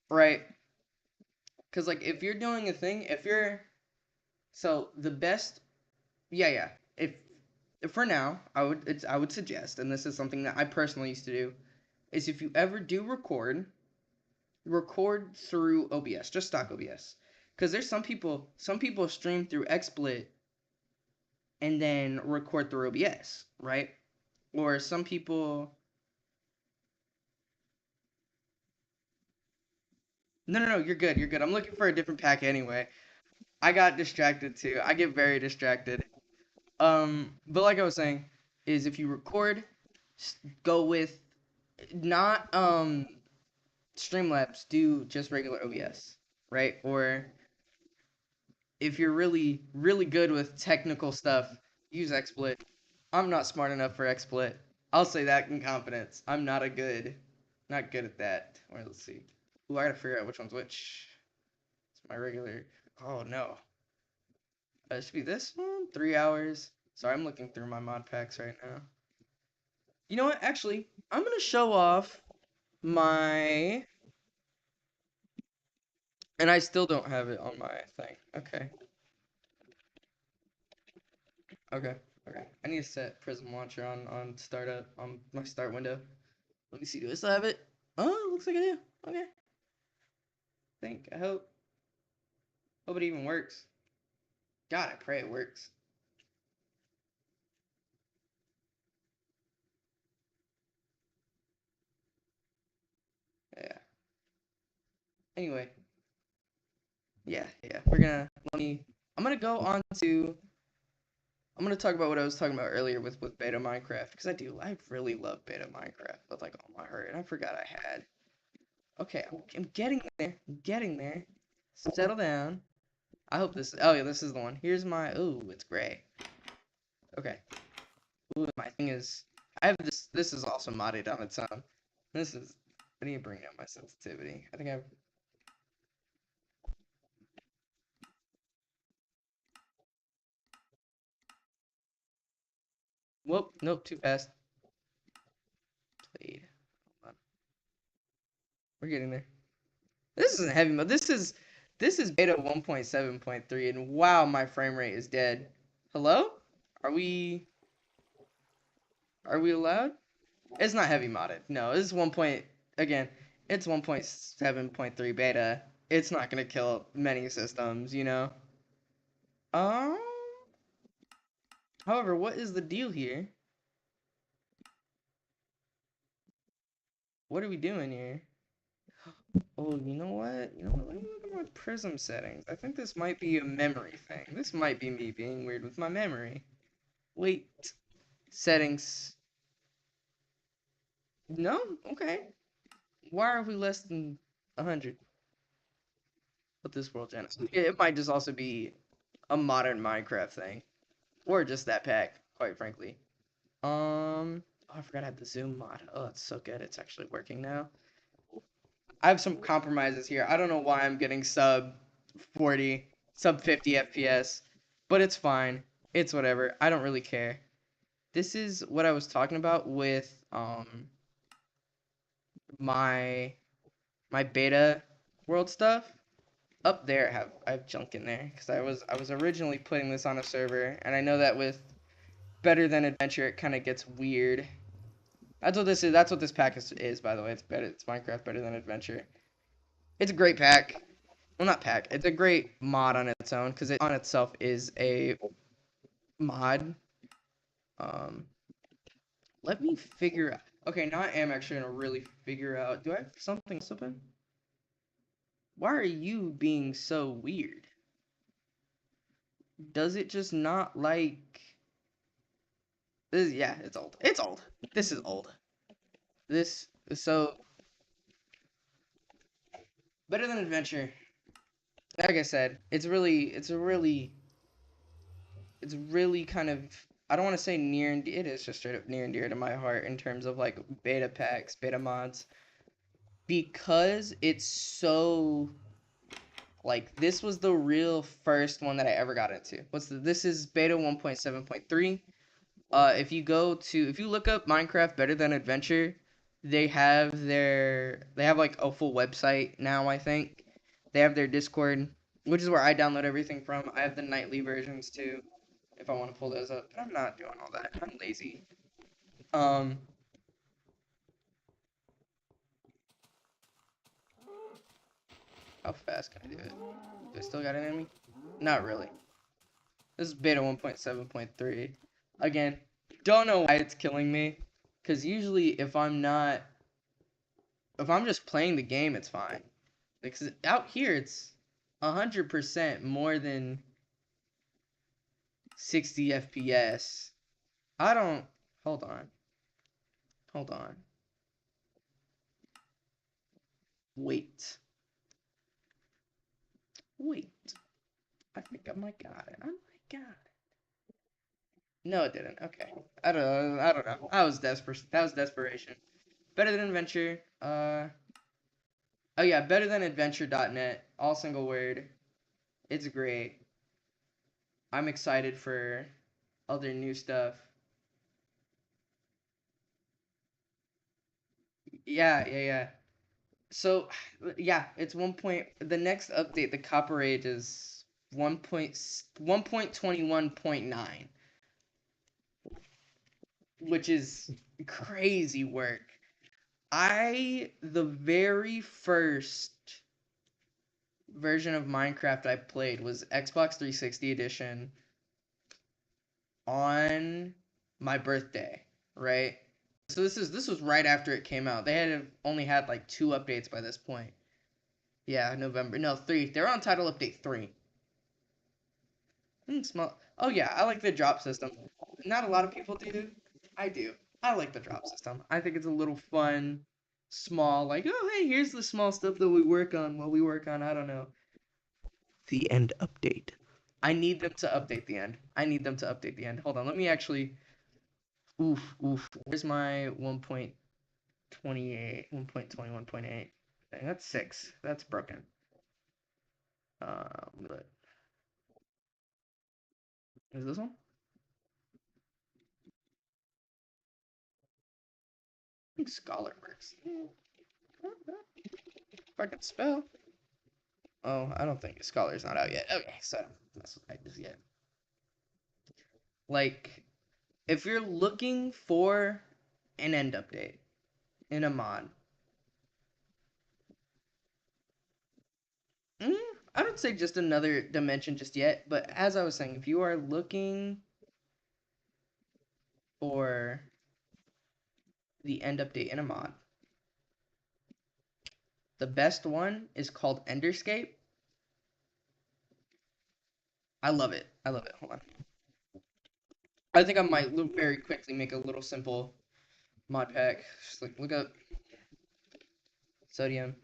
Right. Because like if you're doing a thing, if you're so the best, yeah, yeah. If for now, I would suggest, and this is something that I personally used to do, is if you ever do record through OBS, just stock OBS. Because there's some people stream through XSplit and then record through OBS, right? Or some people. No, no, no, you're good. You're good. I'm looking for a different pack anyway. I got distracted too. I get very distracted. But like I was saying, is if you record, go with not Streamlabs, do just regular OBS, right? Or if you're really really good with technical stuff, use XSplit. I'm not smart enough for XSplit. I'll say that in confidence. I'm not good at that. Or let's see. Ooh, I gotta figure out which one's which. It's my regular. Oh no, it should be this one. 3 hours. Sorry, I'm looking through my mod packs right now. You know what? Actually, I'm gonna show off my, and I still don't have it on my thing. Okay, okay, okay. I need to set Prism Launcher on startup on my start window. Let me see. Do I still have it? Oh, looks like I do. Okay. I hope it even works. God, I pray it works. Yeah. Anyway, yeah, yeah. We're gonna let me. I'm gonna go on to. I'm gonna talk about what I was talking about earlier with beta Minecraft because I do. I really love beta Minecraft with like all my heart, and I forgot I had. Okay, I'm getting there. I'm getting there. Settle down. I hope this. Oh yeah, this is the one. Here's my. Ooh, it's gray. Okay. Ooh, my thing is. I have this. This is also modded on its own. This is. I need to bring down my sensitivity. I think I've. Whoop. Nope. Too fast. Played. Hold on. We're getting there. This isn't heavy mode. This is beta 1.7.3, and wow, my frame rate is dead. Hello? Are we are we allowed? It's not heavy modded. No, this is 1. Again, it's 1.7.3 beta. It's not gonna kill many systems, you know. Um. However, what is the deal here? What are we doing here? Oh, you know what? You know what? Let me look at my prism settings. I think this might be a memory thing. This might be me being weird with my memory. Wait. Settings. No? Okay. Why are we less than 100 with this world gen? It might just also be a modern Minecraft thing. Or just that pack, quite frankly. Oh, I forgot I had the zoom mod. Oh, it's so good. It's actually working now. I have some compromises here. I don't know why I'm getting sub 40, sub 50 FPS, but it's fine. It's whatever. I don't really care. This is what I was talking about with my beta world stuff. Up there I have junk in there because I was originally putting this on a server, and I know that with better than adventure it kind of gets weird. That's what this is. That's what this pack is, by the way. It's better. It's Minecraft better than adventure. It's a great pack. Well, not pack. It's a great mod on its own because it on itself is a mod. Um, let me figure out. Okay, now I am actually gonna really figure out. Do I have something else open? Why are you being so weird? Does it just not like this? Yeah, it's old. It's old. This is old. This so better than adventure. Like I said, it's really kind of, I don't want to say near and it is just straight up near and dear to my heart in terms of like beta packs, beta mods, because it's so like this was the real first one that I ever got into. This is beta 1.7.3. If you look up Minecraft Better Than Adventure, they have like a full website now, I think. They have their Discord, which is where I download everything from. I have the nightly versions too, if I want to pull those up. But I'm not doing all that. I'm lazy. Um, how fast can I do it? Do I still got it in me? Not really. This is beta 1.7.3. Again, don't know why it's killing me. Because usually if I'm just playing the game, it's fine. Because out here, it's 100% more than 60 FPS. I don't, hold on, hold on, wait, wait. I think I might got it. I might got it. No, it didn't. Okay. I don't know. I was desperate. That was desperation. Better than adventure. Oh yeah, better than adventure.net. All single word. It's great. I'm excited for other new stuff. Yeah, yeah, yeah. So, yeah, it's the next update, the copper age is 1.21.9, which is crazy work. The very first version of Minecraft I played was Xbox 360 edition on my birthday, right? So this was right after it came out. They had only had like two updates by this point. Yeah, November. No, three. They're on title update 3. Small. Oh yeah, I like the drop system. Not a lot of people do. I do. I like the drop system. I think it's a little fun, small. Like, oh hey, here's the small stuff that we work on while we work on. I don't know. The end update. I need them to update the end. I need them to update the end. Hold on, let me actually. Oof, oof. Where's my 1.28, 1.21.8? Dang, that's 6. That's broken. But is this one? I think Scholar works. If I can spell. Oh, I don't think Scholar's not out yet. Okay, so I don't mess with that just yet. Like, if you're looking for an end update in a mod, mm, I don't say just another dimension just yet, but as I was saying, if you are looking for the end update in a mod, the best one is called Enderscape. I love it. I love it. Hold on. I think I might very quickly make a little simple mod pack. Just like look up sodium.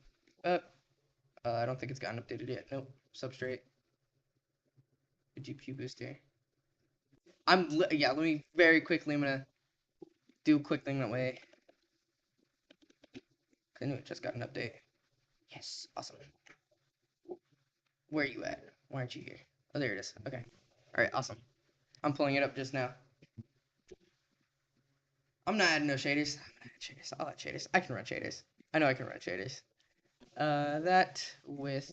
Uh, I don't think it's gotten updated yet. Nope. Substrate. GPU booster. Yeah. Let me very quickly. I'm gonna do a quick thing that way. I knew it just got an update. Yes. Awesome. Where are you at? Why aren't you here? Oh, there it is. Okay. All right. Awesome. I'm pulling it up just now. I'm not adding no shaders. I'm gonna add shaders. I'll add shaders. I can run shaders. I know I can run shaders. That with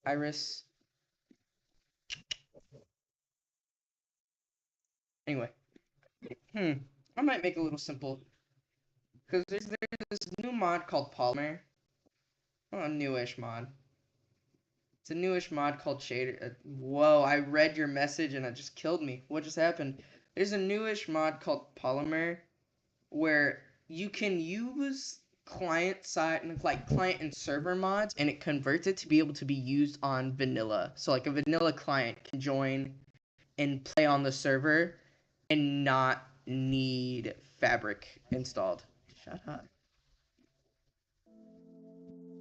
Iris. Anyway. I might make a little simple because there's this new mod called Polymer. Oh, a newish mod. It's a newish mod called Shader. Whoa, I read your message and it just killed me. What just happened? There's a newish mod called Polymer where you can use client side and like client and server mods and it converts it to be able to be used on vanilla. So like a vanilla client can join and play on the server and not need Fabric installed. Shut up.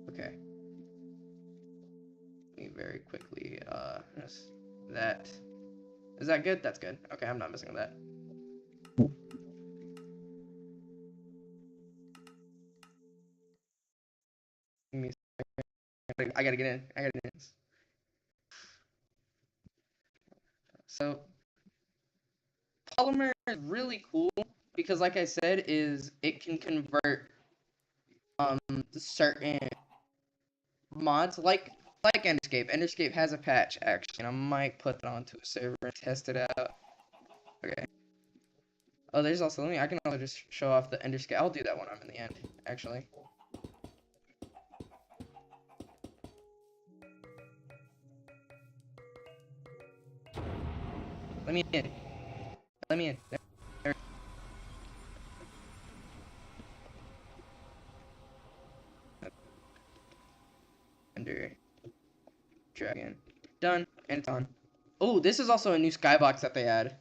Okay. Let me very quickly that is that good? That's good. Okay, I'm not messing with that. Give me I gotta get in. I gotta get in. So Polymer is really cool because like I said, is it can convert certain mods like Enderscape. Enderscape has a patch actually, and I might put it onto a server and test it out. Okay. Oh, there's also I can also just show off the Enderscape. I'll do that when I'm in the end, actually. Let me in. Let me in. There. Ender Dragon. Done. And it's on. Oh, this is also a new skybox that they add.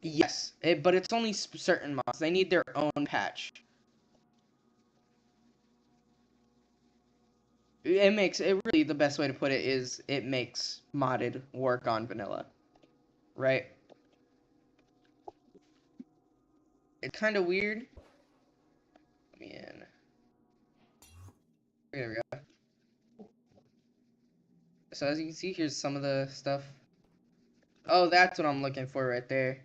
Yes, but it's only certain mods. They need their own patch. It makes it really the best way to put it is it makes modded work on vanilla, right? It's kind of weird. Let me in. There we go. So as you can see, here's some of the stuff. Oh, that's what I'm looking for right there.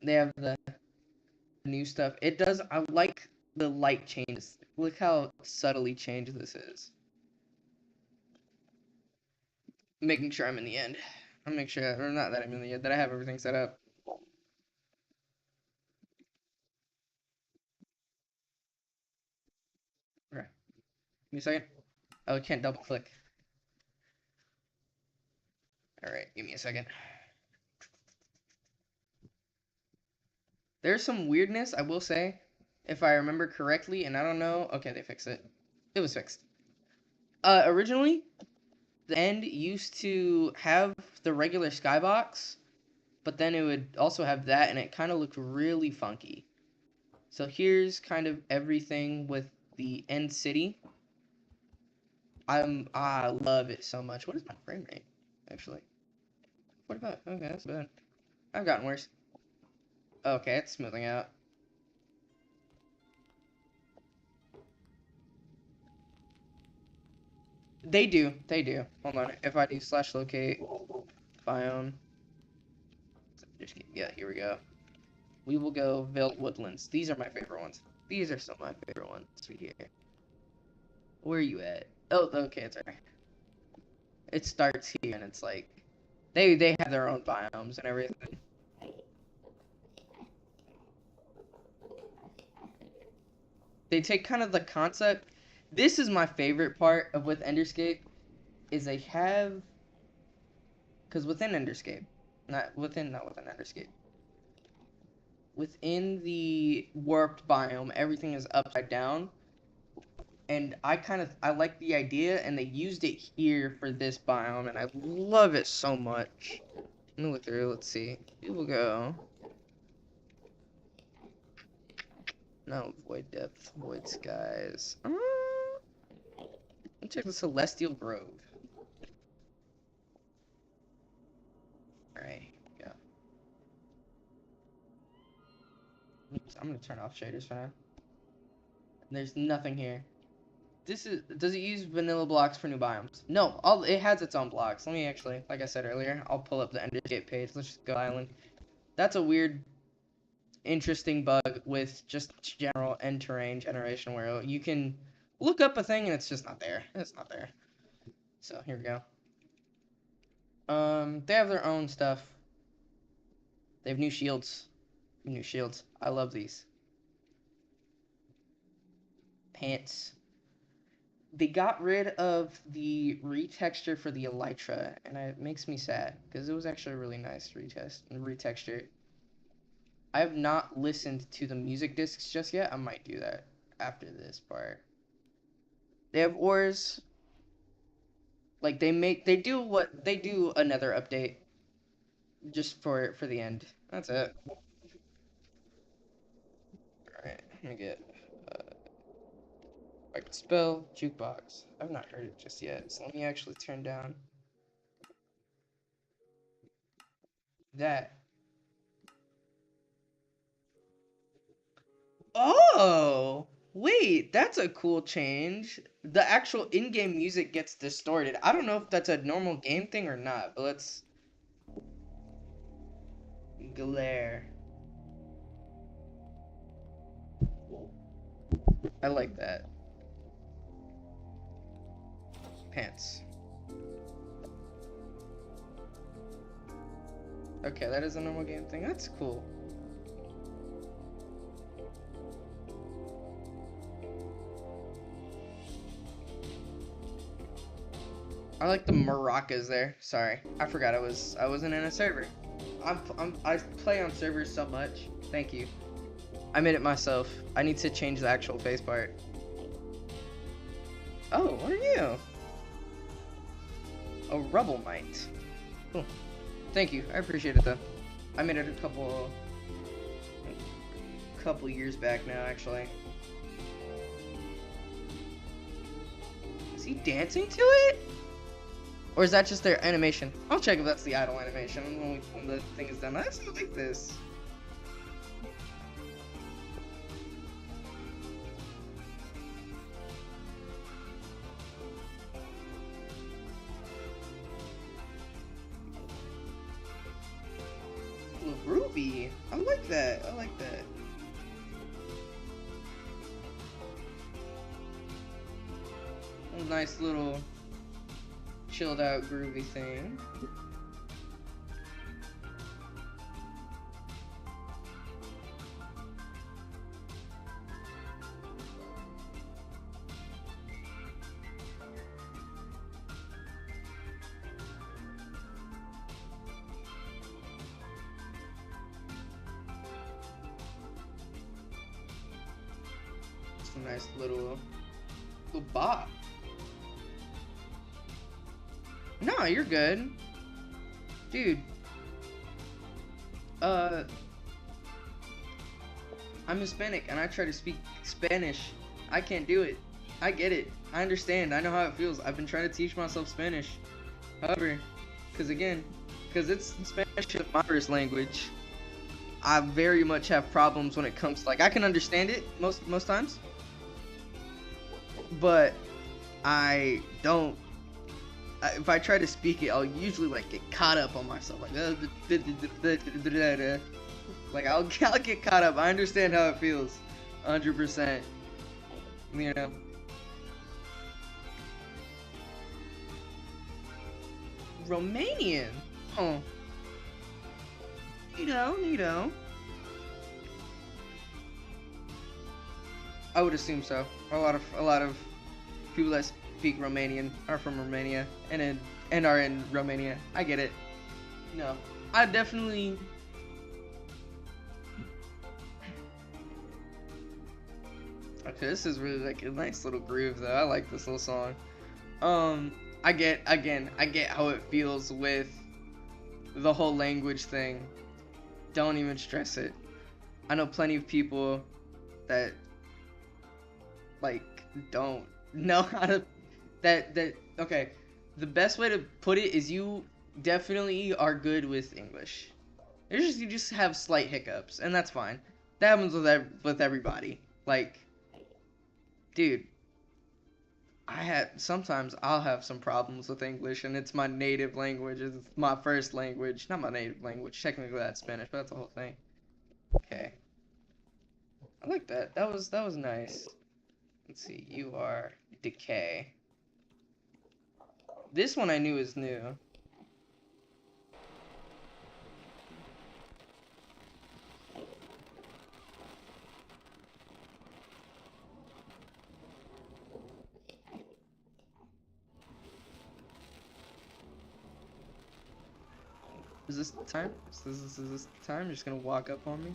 They have the new stuff. It does. I like the light changes. Look how subtly changed this is. Making sure I'm in the end. I'm making sure, or not that I'm in the end, that I have everything set up. Okay. Give me a second. Oh, I can't double click. All right, give me a second. There's some weirdness, I will say, if I remember correctly, and I don't know. Okay, they fixed it. It was fixed. Originally, the end used to have the regular skybox, but then it would also have that, and it kind of looked really funky. So here's kind of everything with the end city. I love it so much. What is my frame rate, actually? What about? Okay, that's bad. I've gotten worse. Okay, it's smoothing out. They do. They do. Hold on. If I do slash locate biome. Yeah, here we go. We will go Veiled Woodlands. These are my favorite ones. These are some of my favorite ones right here. Where are you at? Oh, okay, it's alright. It starts here, and it's like they have their own biomes and everything. They take kind of the concept. This is my favorite part of with Enderscape is they have because within Enderscape, not within Enderscape. Within the warped biome, everything is upside down. And I like the idea, and they used it here for this biome, and I love it so much. Let me look through. Let's see. We will go. No, void depth, void skies. Let's check the Celestial Grove. All right, go. I'm gonna turn off shaders for now. There's nothing here. Does it use vanilla blocks for new biomes? No, it has its own blocks. Let me actually, like I said earlier, I'll pull up the Enderscape page. Let's just go island. That's a weird, interesting bug with just general end terrain generation where you can look up a thing and it's just not there. It's not there. So here we go. They have their own stuff. They have new shields. New shields. I love these. Pants. they got rid of the retexture for the elytra, and it makes me sad because it was actually a really nice retexture. I have not listened to the music discs just yet. I might do that after this part. They have ores. Like they do another update just for the end. That's it. All right, let me get. I can spell jukebox. I've not heard it just yet, so let me actually turn down that. Oh, wait, that's a cool change. The actual in-game music gets distorted. I don't know if that's a normal game thing or not, but let's glare. I like that. Pants. Okay, that is a normal game thing. That's cool. I like the maracas there. Sorry, I forgot I wasn't in a server. I play on servers so much. Thank you. I made it myself. I need to change the actual face part. Oh, what are you? A rubble mite. Cool. Thank you. I appreciate it though. I made it a couple years back now, actually. Is he dancing to it? Or is that just their animation? I'll check if that's the idle animation when the thing is done. I actually like this. Ooh, groovy. I like that. I like that. A nice little chilled out groovy thing. It's a nice little bop. No, you're good. Dude. I'm Hispanic and I try to speak Spanish. I can't do it. I get it. I understand. I know how it feels. I've been trying to teach myself Spanish. However, because it's Spanish is my first language, I very much have problems when it comes to, like, I can understand it most times, but I don't. If I try to speak it, I'll usually like get caught up on myself, like I'll get caught up. I understand how it feels, 100%. You know. Romanian. Oh. Neato. I would assume so. A lot of people that speak Romanian are from Romania and are in Romania. I get it. No, I definitely. Okay, this is really like a nice little groove though. I like this little song. I get how it feels with the whole language thing. Don't even stress it. I know plenty of people that like don't know how to that okay. The best way to put it is you definitely are good with English. You just have slight hiccups, and that's fine. That happens with everybody. Like, dude, sometimes I'll have some problems with English, and it's my native language. It's my first language, not my native language. Technically, that's Spanish, but that's the whole thing. Okay, I like that. That was nice. Let's see. You are Decay. This one I knew is new. Is this the time? Is this the time? You're just gonna walk up on me?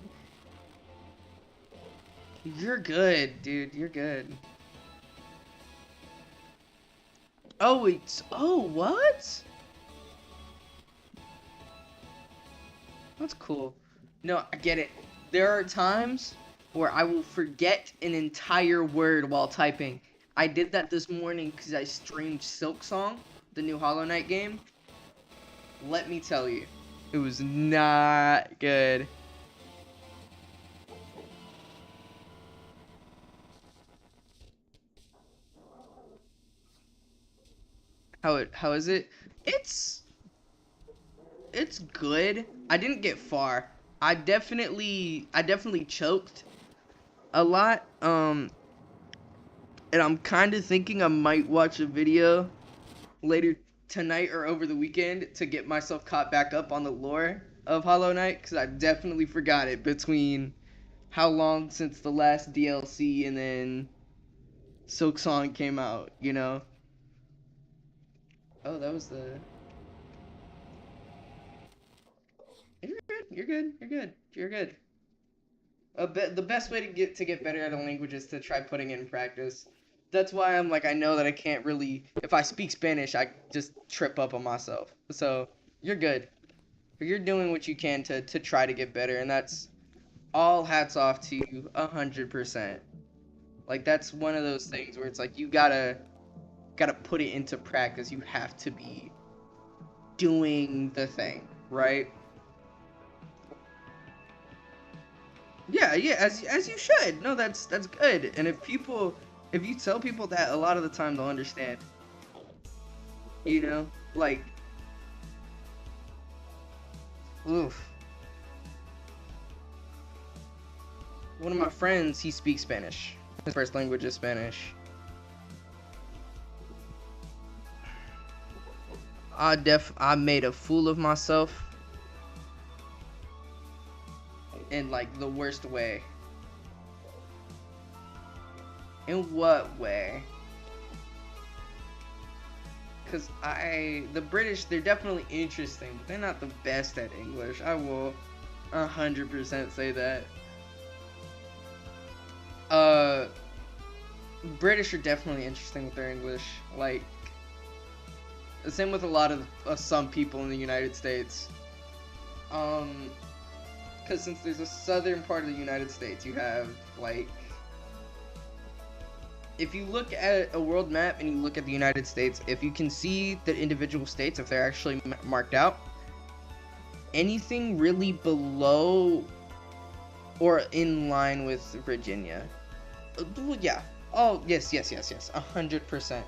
You're good, dude. You're good. Oh, it's. Oh, what? That's cool. No, I get it. There are times where I will forget an entire word while typing. I did that this morning because I streamed Silk Song, the new Hollow Knight game. Let me tell you, it was not good. How is it? It's it's good. I didn't get far. I definitely choked a lot. And I'm kind of thinking I might watch a video later tonight or over the weekend to get myself caught back up on the lore of Hollow Knight, because I definitely forgot it between how long since the last DLC and then Silk Song came out, you know? Oh, that was the. You're good. You're good. You're good. You're good. The best way to get better at a language is to try putting it in practice. That's why I'm like, I know that I can't really. If I speak Spanish, I just trip up on myself. So you're good. You're doing what you can to try to get better, and that's all hats off to you 100%. Like that's one of those things where it's like you gotta put it into practice. You have to be doing the thing, right? Yeah, yeah, as you should. No, that's good. And if you tell people that, a lot of the time they'll understand. You know, like, oof. One of my friends, he speaks Spanish. His first language is Spanish. I made a fool of myself in like the worst way. In what way? Because the British, they're definitely interesting, but they're not the best at English. I will 100% say that. Uh, British are definitely interesting with their English. Like, the same with a lot of some people in the United States. Because since there's a southern part of the United States, you have, like, if you look at a world map and you look at the United States, if you can see the individual states, if they're actually marked out, anything really below or in line with Virginia. Yeah. Oh, yes, yes, yes, yes. 100%.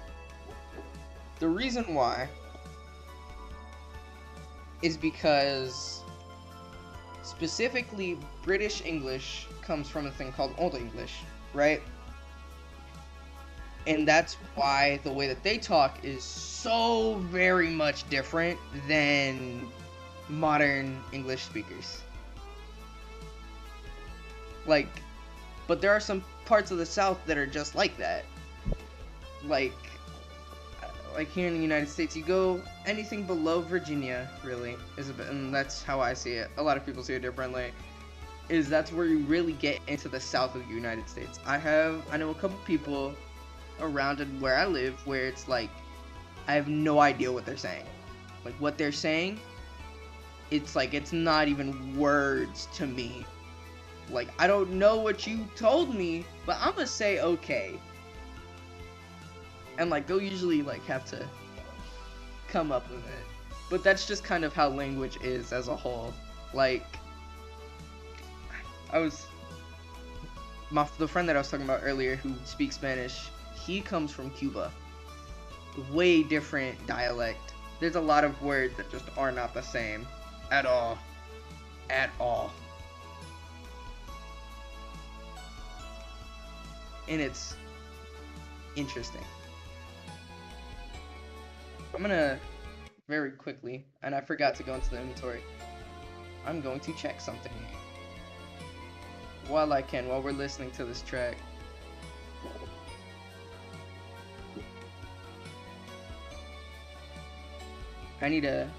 The reason why is because specifically British English comes from a thing called Old English, right? And that's why the way that they talk is so very much different than modern English speakers. Like, but there are some parts of the South that are just like that. Like, like here in the United States, you go anything below Virginia, really, is a bit, and that's how I see it. A lot of people see it differently. Is that's where you really get into the South of the United States. I know a couple people around where I live where it's like I have no idea what they're saying. Like what they're saying, it's like it's not even words to me. Like I don't know what you told me, but I'm gonna say okay. And like they'll usually like have to come up with it. But that's just kind of how language is as a whole. Like I was the friend that I was talking about earlier who speaks Spanish, he comes from Cuba. Way different dialect. There's a lot of words that just are not the same at all. At all. And it's interesting. I'm gonna very quickly, and I forgot to go into the inventory, I'm going to check something while we're listening to this track. I need to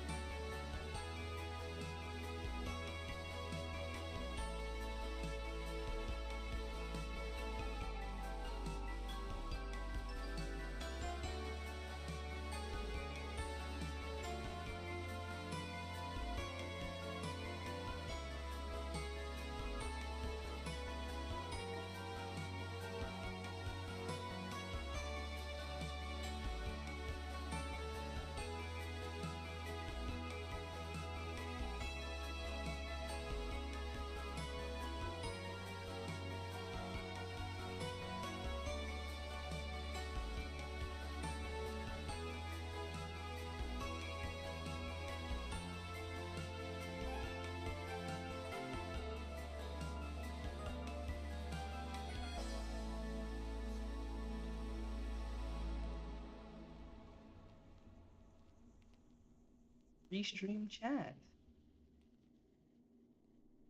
Restream chat.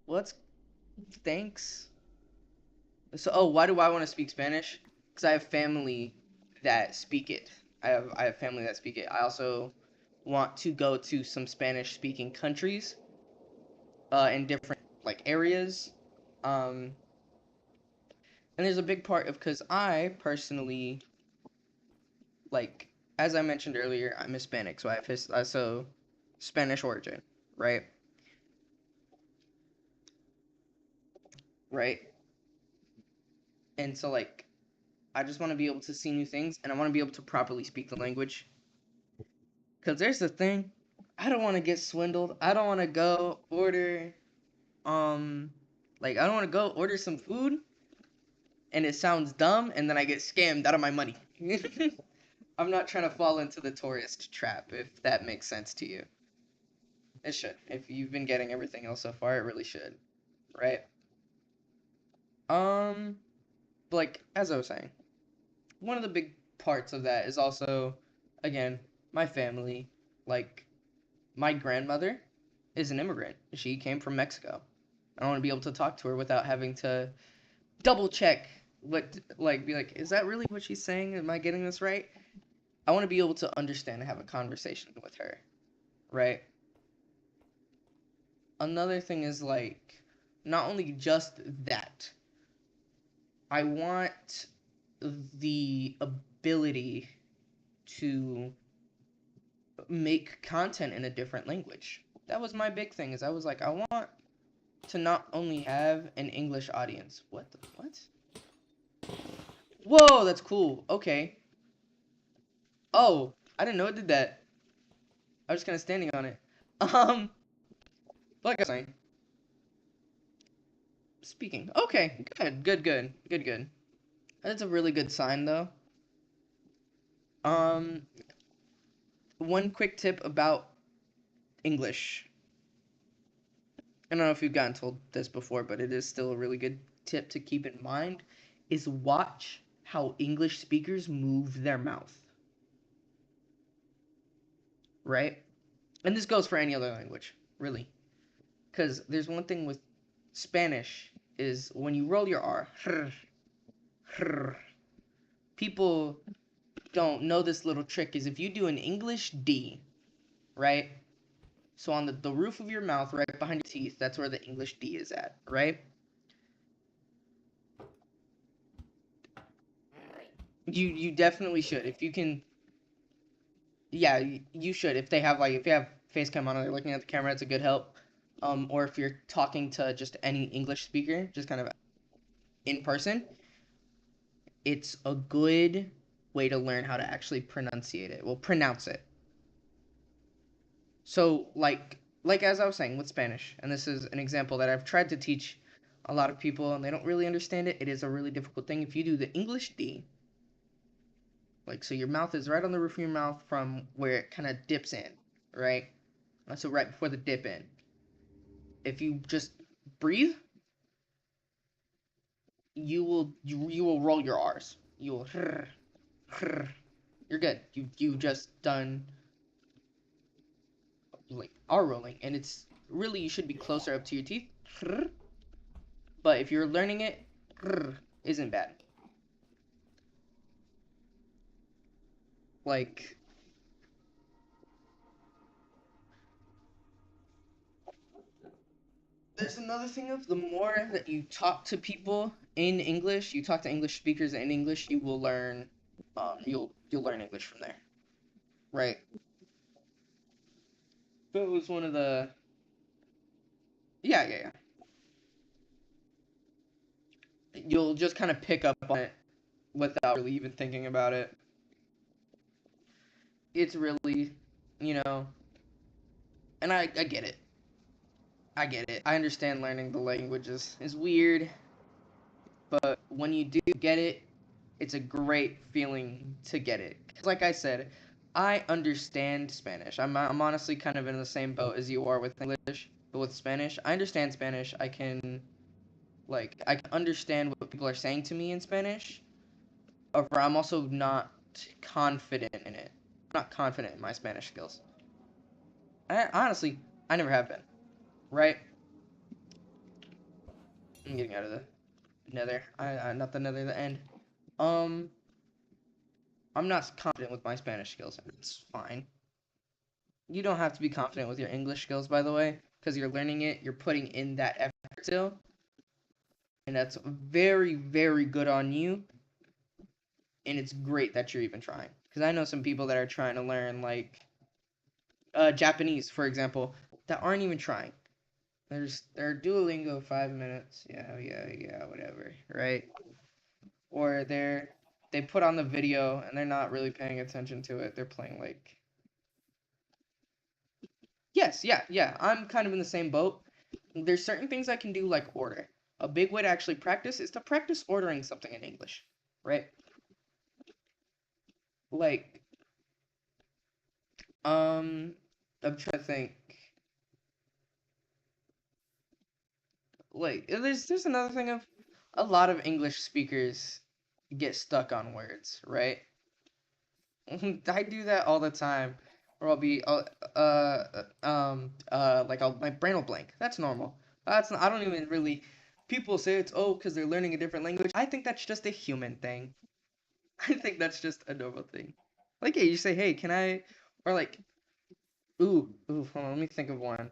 What's thanks? So, oh, why do I want to speak Spanish? Because I have family that speak it. I have family that speak it. I also want to go to some Spanish speaking countries, in different like areas. Um, and there's a big part of because I personally like, as I mentioned earlier, I'm Hispanic, so I have so Spanish origin, right? Right. And so like I just want to be able to see new things, and I want to be able to properly speak the language. Cause there's the thing, I don't want to get swindled. I don't want to go order, um, like I don't want to go order some food, and it sounds dumb, and then I get scammed out of my money. I'm not trying to fall into the tourist trap, if that makes sense to you. It should. If you've been getting everything else so far, it really should, right? Um, like as I was saying, one of the big parts of that is also, again, my family. Like my grandmother is an immigrant. She came from Mexico. I want to be able to talk to her without having to double check what, like, be like, is that really what she's saying? Am I getting this right? I want to be able to understand and have a conversation with her, right? Another thing is like, not only just that, I want the ability to make content in a different language. That was my big thing. Is I was like, I want to not only have an English audience. What? Whoa, that's cool. Okay. Oh, I didn't know it did that. I was just kind of standing on it. Um, like I was saying, speaking. Okay, good. That's a really good sign, though. Um, one quick tip about English. I don't know if you've gotten told this before, but it is still a really good tip to keep in mind, is watch how English speakers move their mouth, right? And this goes for any other language, really. Because there's one thing with Spanish is when you roll your R, people don't know this little trick is if you do an English D, right? So on the roof of your mouth, right behind your teeth, that's where the English D is at, right? You definitely should. If you can, yeah, you should. If they have like, if you have face cam on or they're looking at the camera, it's a good help. Or if you're talking to just any English speaker, just kind of in person, it's a good way to learn how to actually pronunciate it. Well, pronounce it. So, like as I was saying with Spanish, and this is an example that I've tried to teach a lot of people, and they don't really understand it. It is a really difficult thing. If you do the English D, like so, your mouth is right on the roof of your mouth from where it kind of dips in, right? So right before the dip in. If you just breathe, you will roll your R's. You will. You're good. You just done like R rolling, and it's really you should be closer up to your teeth. But if you're learning it, isn't bad. Like there's another thing of the more that you talk to people in English, you talk to English speakers in English, you will learn you'll learn English from there. Right. So it was one of the yeah. You'll just kind of pick up on it without really even thinking about it. It's really, you know, and I get it. I get it. I understand learning the languages is weird, but when you do get it, it's a great feeling to get it. 'Cause like I said, I understand Spanish. I'm honestly kind of in the same boat as you are with English, but with Spanish, I understand Spanish. I can understand what people are saying to me in Spanish. However, I'm also not confident in it. I'm not confident in my Spanish skills. Honestly, I never have been. Right? I'm getting out of the nether. Not the nether, the end. Um, I'm not confident with my Spanish skills, and it's fine. You don't have to be confident with your English skills, by the way, because you're learning it. You're putting in that effort still, and that's very, very good on you. And it's great that you're even trying. Because I know some people that are trying to learn like Japanese, for example, that aren't even trying. They're Duolingo 5 minutes. Yeah, yeah, yeah, whatever, right? Or they put on the video and they're not really paying attention to it. They're playing like yes, yeah, yeah. I'm kind of in the same boat. There's certain things I can do like order. A big way to actually practice is to practice ordering something in English, right? Like I'm trying to think. Like there's another thing of a lot of English speakers get stuck on words, right? I do that all the time. Or I'll be like my brain will blank. That's normal. I don't even really people say it's because they're learning a different language. I think that's just a human thing. I think that's just a normal thing. Like yeah, you say, "Hey, can I?" Or like, ooh, hold on, let me think of one.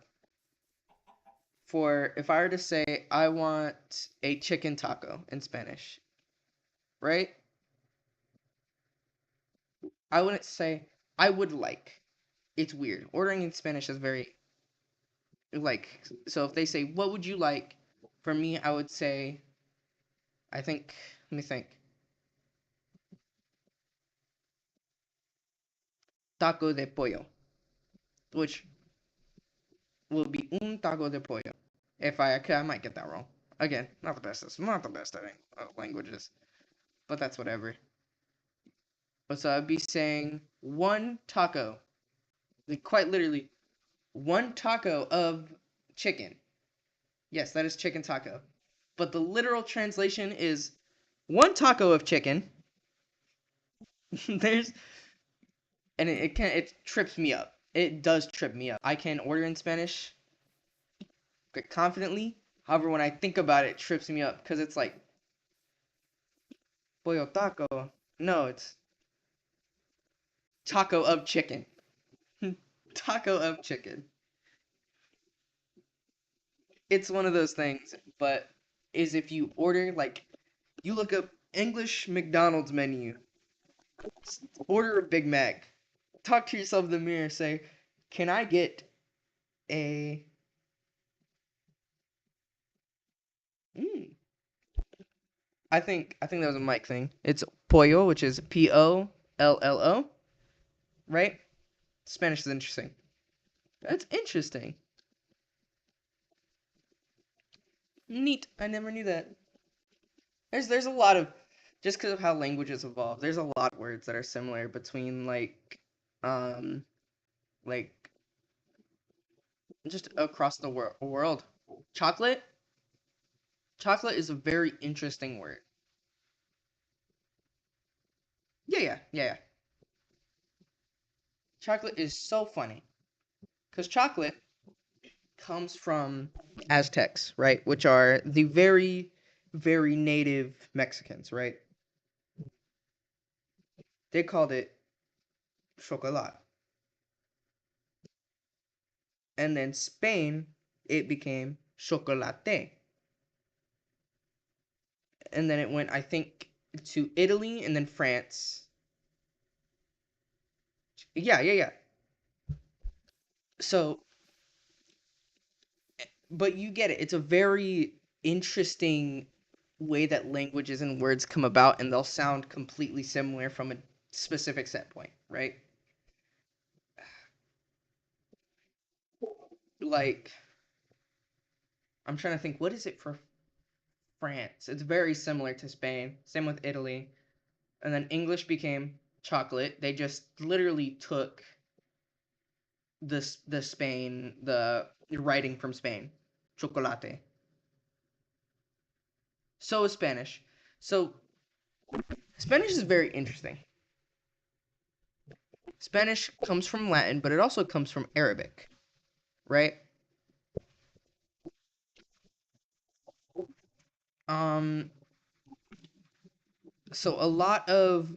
For if I were to say I want a chicken taco in Spanish, right? I wouldn't say I would like. It's weird. Ordering in Spanish is very like so if they say what would you like? For me, I would say I think let me think. Taco de pollo, which will be un taco de pollo. If I might get that wrong. Again, not the best. Not the best at languages, but that's whatever. But so I'd be saying one taco, like quite literally one taco of chicken. Yes, that is chicken taco. But the literal translation is one taco of chicken. There's and it trips me up. It does trip me up. I can order in Spanish confidently. However, when I think about it, it trips me up because it's like pollo taco. No, it's taco of chicken. Taco of chicken. It's one of those things, but is if you order like you look up English McDonald's menu, order a Big Mac, talk to yourself in the mirror, say, "Can I get a?" Mm, I think that was a mic thing. It's pollo, which is Pollo, right? Spanish is interesting. That's interesting. Neat. I never knew that. There's a lot of just because of how languages evolve. There's a lot of words that are similar between um like just across the world. Chocolate. Chocolate is a very interesting word. Yeah, yeah, yeah, yeah. Chocolate is so funny because chocolate comes from Aztecs, right? Which are the very, very native Mexicans, right? They called it chocolate. And then Spain, it became chocolate. And then it went, I think, to Italy and then France. Yeah, yeah, yeah. So, but you get it. It's a very interesting way that languages and words come about, and they'll sound completely similar from a specific set point, right? Like, I'm trying to think, what is it for France? It's very similar to Spain. Same with Italy. And then English became chocolate. They just literally took the Spain the writing from Spain, chocolate. So is Spanish. So Spanish is very interesting. Spanish comes from Latin, but it also comes from Arabic. right? Um, so a lot of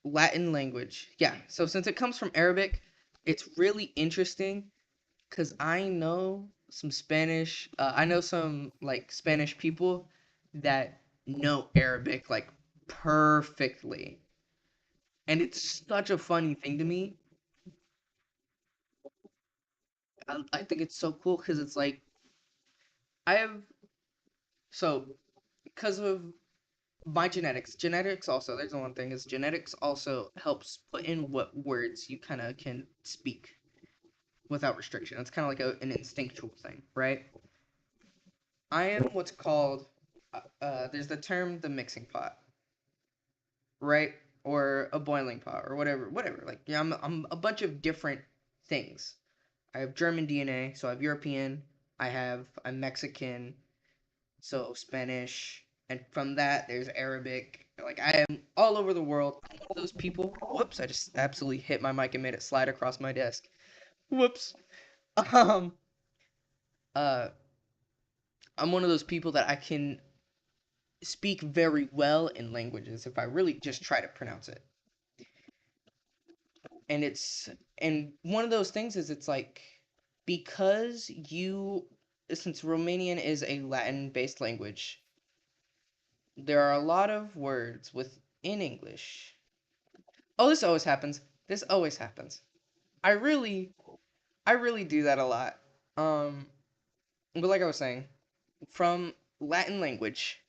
Latin language, yeah. So since it comes from Arabic, it's really interesting because I know some Spanish. I know some like Spanish people that know Arabic like perfectly, and it's such a funny thing to me. I think it's so cool because it's like I have so because of my genetics also. There's the one thing is genetics also helps put in what words you kind of can speak without restriction. It's kind of like an instinctual thing, right? I am what's called there's the term the mixing pot, right? Or a boiling pot or whatever. Like yeah, I'm a bunch of different things. I have German DNA, so I have European. I'm Mexican, so Spanish, and from that there's Arabic. Like I am all over the world. I'm one of those people. Whoops! I just absolutely hit my mic and made it slide across my desk. Whoops. Um. Uh. I'm one of those people that I can speak very well in languages if I really just try to pronounce it. And one of those things is it's like because you since Romanian is a Latin based language, there are a lot of words within English. Oh, this always happens. This always happens. I really I really do that a lot. Um but like I was saying, from Latin language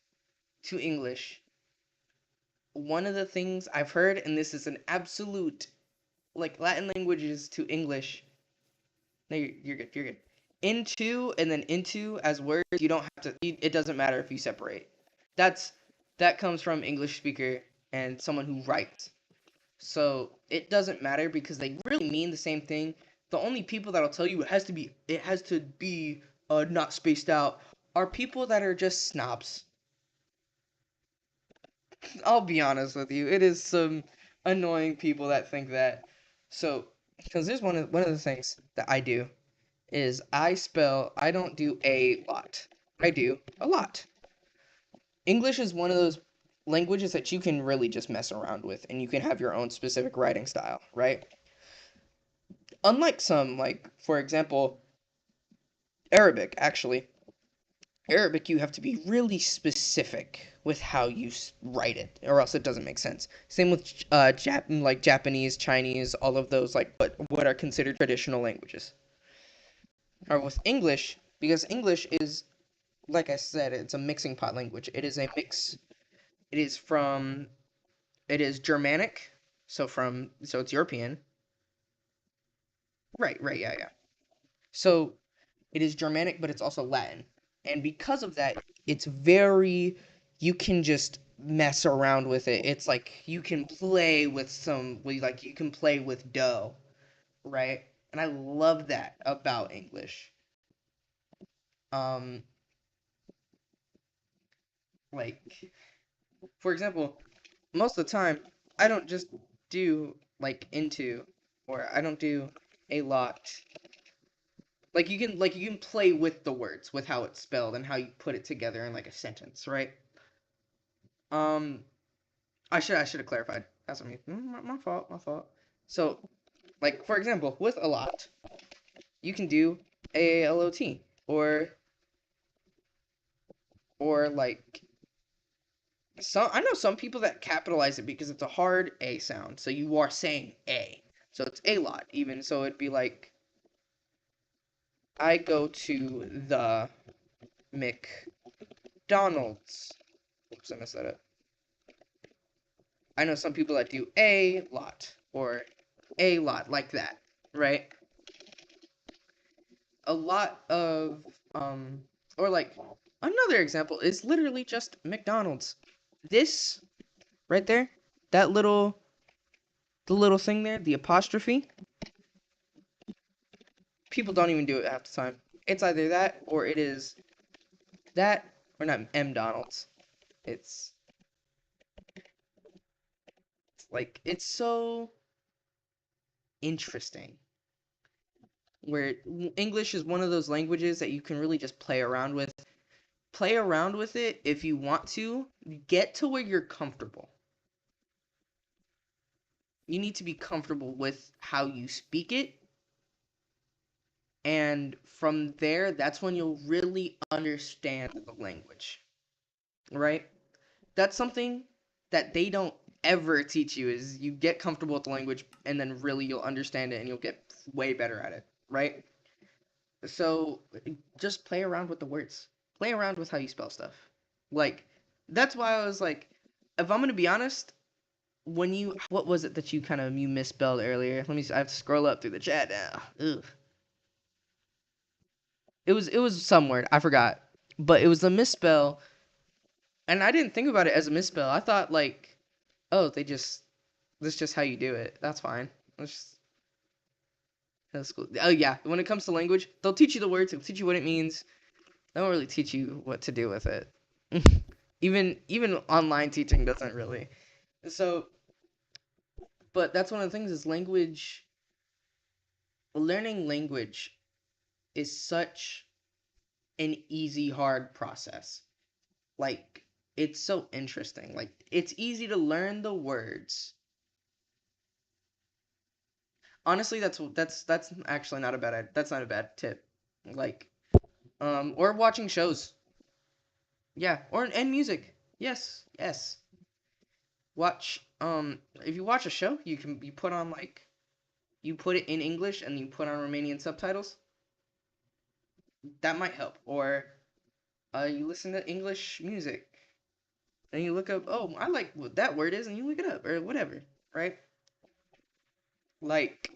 to English, one of the things I've heard, and this is an absolute like Latin languages to English. No, you're good. You're good. Into and then into as words, you don't have to. It doesn't matter if you separate. That's that comes from English speaker and someone who writes. So it doesn't matter because they really mean the same thing. The only people that'll tell you it has to be not spaced out are people that are just snobs. I'll be honest with you. It is some annoying people that think that. So, because there's one of the things that I do is I don't do a lot. I do a lot. English is one of those languages that you can really just mess around with and you can have your own specific writing style, right? Unlike some, like, for example, Arabic, actually. Arabic, you have to be really specific with how you write it, or else it doesn't make sense. Same with like Japanese, Chinese, all of those, like, what are considered traditional languages. Or with English, because English is like I said, it's a mixing pot language. It is a mix. It is from. It is Germanic, so it's European. Right, right, yeah, yeah. So it is Germanic, but it's also Latin, and because of that, it's very. You can just mess around with it. It's like you can play with like you can play with dough, right? And I love that about English. Um, like for example, most of the time, I don't just do like into or I don't do a lot. Like you can play with the words, with how it's spelled and how you put it together in like a sentence, right? Um I should have clarified. That's what I mean. My fault, my fault. So, like for example, with a lot, you can do AALOT or like some I know some people that capitalize it because it's a hard A sound. So you are saying A. So it's a lot even. So it'd be like I go to the McDonald's. Oops, I messed that up. I know some people that do a lot or a lot like that, right? A lot of or like another example is literally just McDonald's. This right there, that the little thing there, the apostrophe, people don't even do it half the time. It's either that or it is that or not M Donald's. It's like it's so interesting. where English is one of those languages that you can really just play around with. Play around with it if you want to. Get to where you're comfortable. You need to be comfortable with how you speak it, and from there, that's when you'll really understand the language, right? That's something that they don't ever teach you is you get comfortable with the language and then really you'll understand it and you'll get way better at it, right? So just play around with the words. Play around with how you spell stuff. Like that's why I was like, if I'm gonna be honest, when you what was it that you misspelled earlier? Let me I have to scroll up through the chat now. Ugh. It was some word I forgot, but it was a misspell, and I didn't think about it as a misspell. I thought like, oh, that's just how you do it. That's fine. That's just, that's cool. Oh yeah, when it comes to language, they'll teach you the words, they'll teach you what it means. They don't really teach you what to do with it. Even online teaching doesn't really. So, but that's one of the things is language. Learning language is such an easy hard process. Like it's so interesting. Like it's easy to learn the words. Honestly, that's actually not a that's not a bad tip. Like or watching shows. Yeah, or and music. Yes, yes. Watch if you watch a show, you put on like you put it in English and you put on Romanian subtitles. That might help. Or you listen to English music and you look up, oh, I like what that word is, and you look it up or whatever, right? Like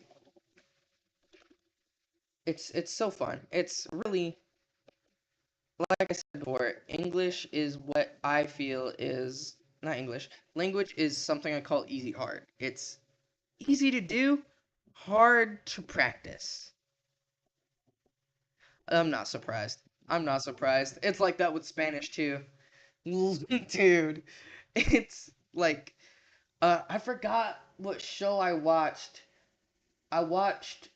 it's so fun. It's really like I said before, English is what I feel is not English. Language is something I call easy hard. It's easy to do, hard to practice. I'm not surprised. I'm not surprised. It's like that with Spanish too. Dude, it's like I forgot what show I watched. I watched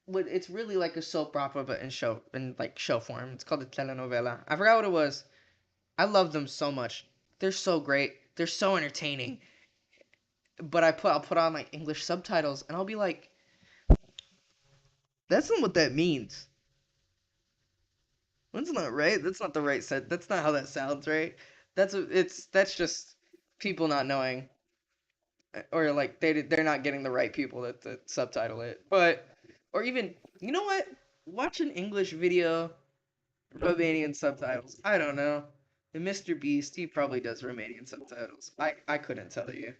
what it's really like a soap opera but in like show form. It's called a telenovela. I forgot what it was. I love them so much. They're so great. They're so entertaining. But I'll put on like English subtitles and I'll be like, that's not what that means. That's not right. That's not the right set. That's not how that sounds, right? That's just people not knowing, or like they're not getting the right people to subtitle it. But or even you know what? Watch an English video, Romanian subtitles. I don't know. And Mr. Beast, he probably does Romanian subtitles. I couldn't tell you.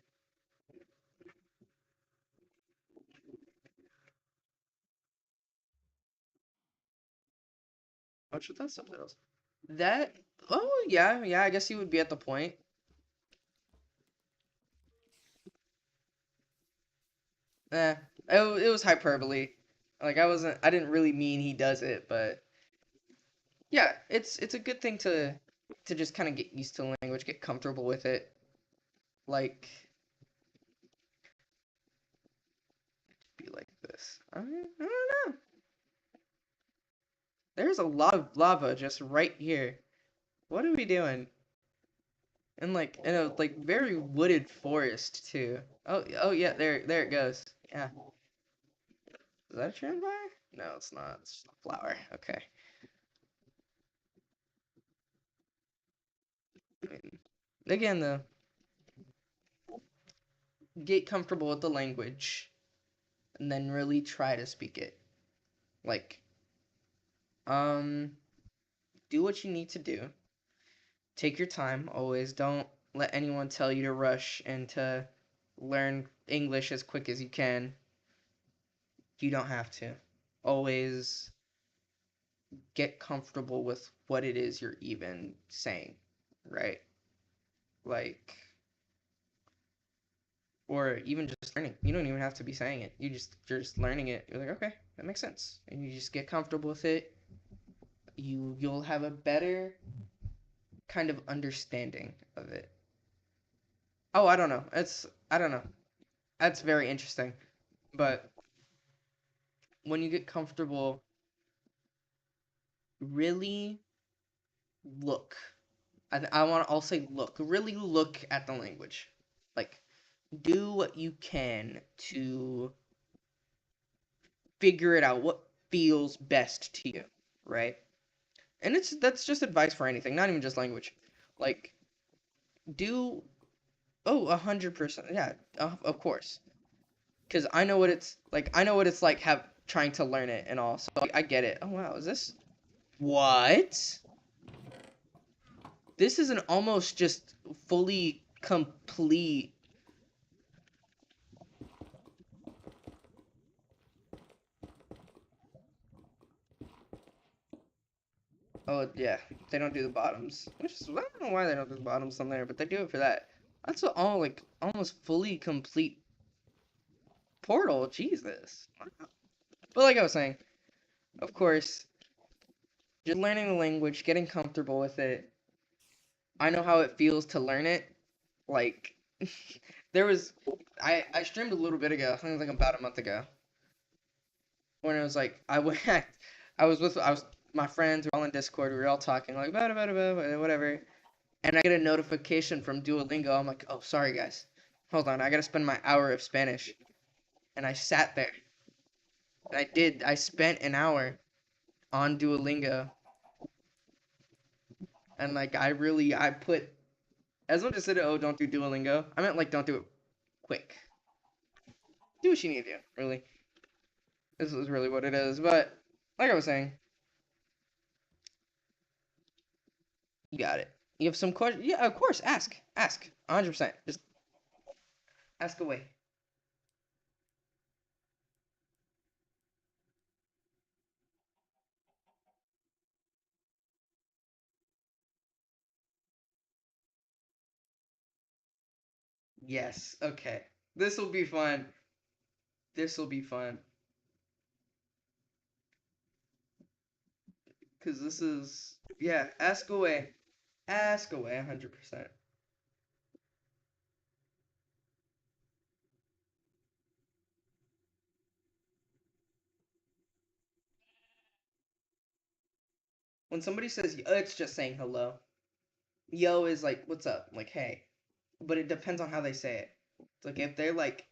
Watch without subtitles. That oh yeah, I guess he would be at the point. Eh, it was hyperbole. Like I didn't really mean he does it, but yeah, it's a good thing to just kind of get used to the language, get comfortable with it. Like be like this. I don't know. There's a lot of lava just right here. What are we doing? And like in a like very wooded forest too. Oh yeah, there it goes. Yeah. Is that a trendfire? No, it's not. It's just a flower. Okay. I mean, again though, get comfortable with the language and then really try to speak it. Like, um, do what you need to do. Take your time. Always don't let anyone tell you to rush and to learn English as quick as you can. You don't have to. Always get comfortable with what it is you're even saying, right? Like, or even just learning. You don't even have to be saying it. You're just learning it. You're like, okay, that makes sense, and you just get comfortable with it. You'll have a better kind of understanding of it. Oh, I don't know. I don't know. That's very interesting. But when you get comfortable, really look. I'll say look. Really look at the language. Like, do what you can to figure it out. What feels best to you, right? And that's just advice for anything, not even just language. Like, do 100%, yeah, of course, because I know what it's like. I know what it's like have trying to learn it and all. So I get it. Oh wow, is this what? This is an almost just fully complete. Oh yeah, they don't do the bottoms, which is I don't know why they don't do the bottoms on there, but they do it for that. That's a, all like almost fully complete portal. Jesus. Wow. But like I was saying, of course, just learning the language, getting comfortable with it. I know how it feels to learn it. Like there was, I streamed a little bit ago. I think it was like about a month ago when it was like I went, I was my friends were all in Discord. We were all talking like whatever, and I get a notification from Duolingo. I'm like, oh sorry guys, hold on, I gotta spend my hour of Spanish, and I sat there and I did. I spent an hour on Duolingo, and like I put as much as I said, oh don't do Duolingo, I meant like don't do it quick. Do what you need to do, really. This is really what it is. But like I was saying, you got it. You have some questions? Yeah, of course. Ask. 100%. Just ask away. Yes. Okay. This will be fun. This will be fun. Cause this is yeah. Ask away. Ask away. 100%. When somebody says it's just saying hello. Yo is like what's up, like hey. But it depends on how they say it. It's like if they're like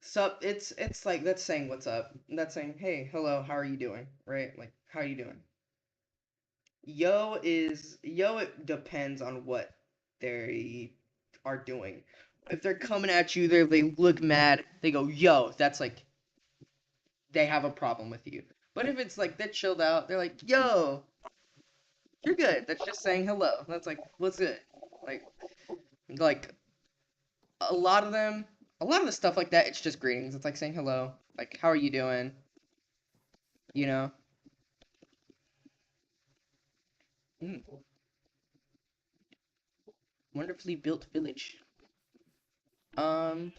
sup, it's like that's saying what's up. That's saying hey, hello, how are you doing? Right? Like how are you doing? Yo. It depends on what they are doing. If they're coming at you, they look mad. They go yo. That's like they have a problem with you. But if it's like they're chilled out, they're like yo, you're good. That's just saying hello. That's like what's good. Like like a lot of them, a lot of the stuff like that. It's just greetings. It's like saying hello. Like how are you doing? You know. Mm, wonderfully built village. Um.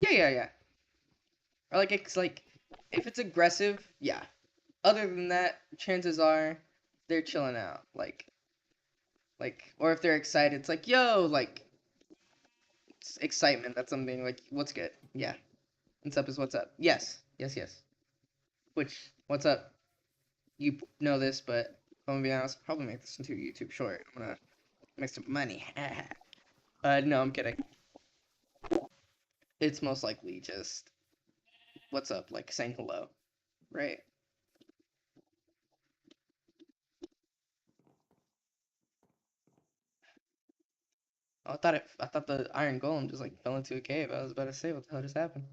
Yeah. Or like it's like if it's aggressive, yeah. Other than that, chances are they're chilling out. Like or if they're excited, it's like, yo, like it's excitement. That's something like what's good? Yeah. What's up is what's up. Yes. Which what's up? You know this, but I'm gonna be honest, I'll probably make this into a YouTube short. I'm gonna make some money. No, I'm kidding. It's most likely just what's up, like saying hello, right? I thought the Iron Golem just like fell into a cave. I was about to say, what the hell just happened?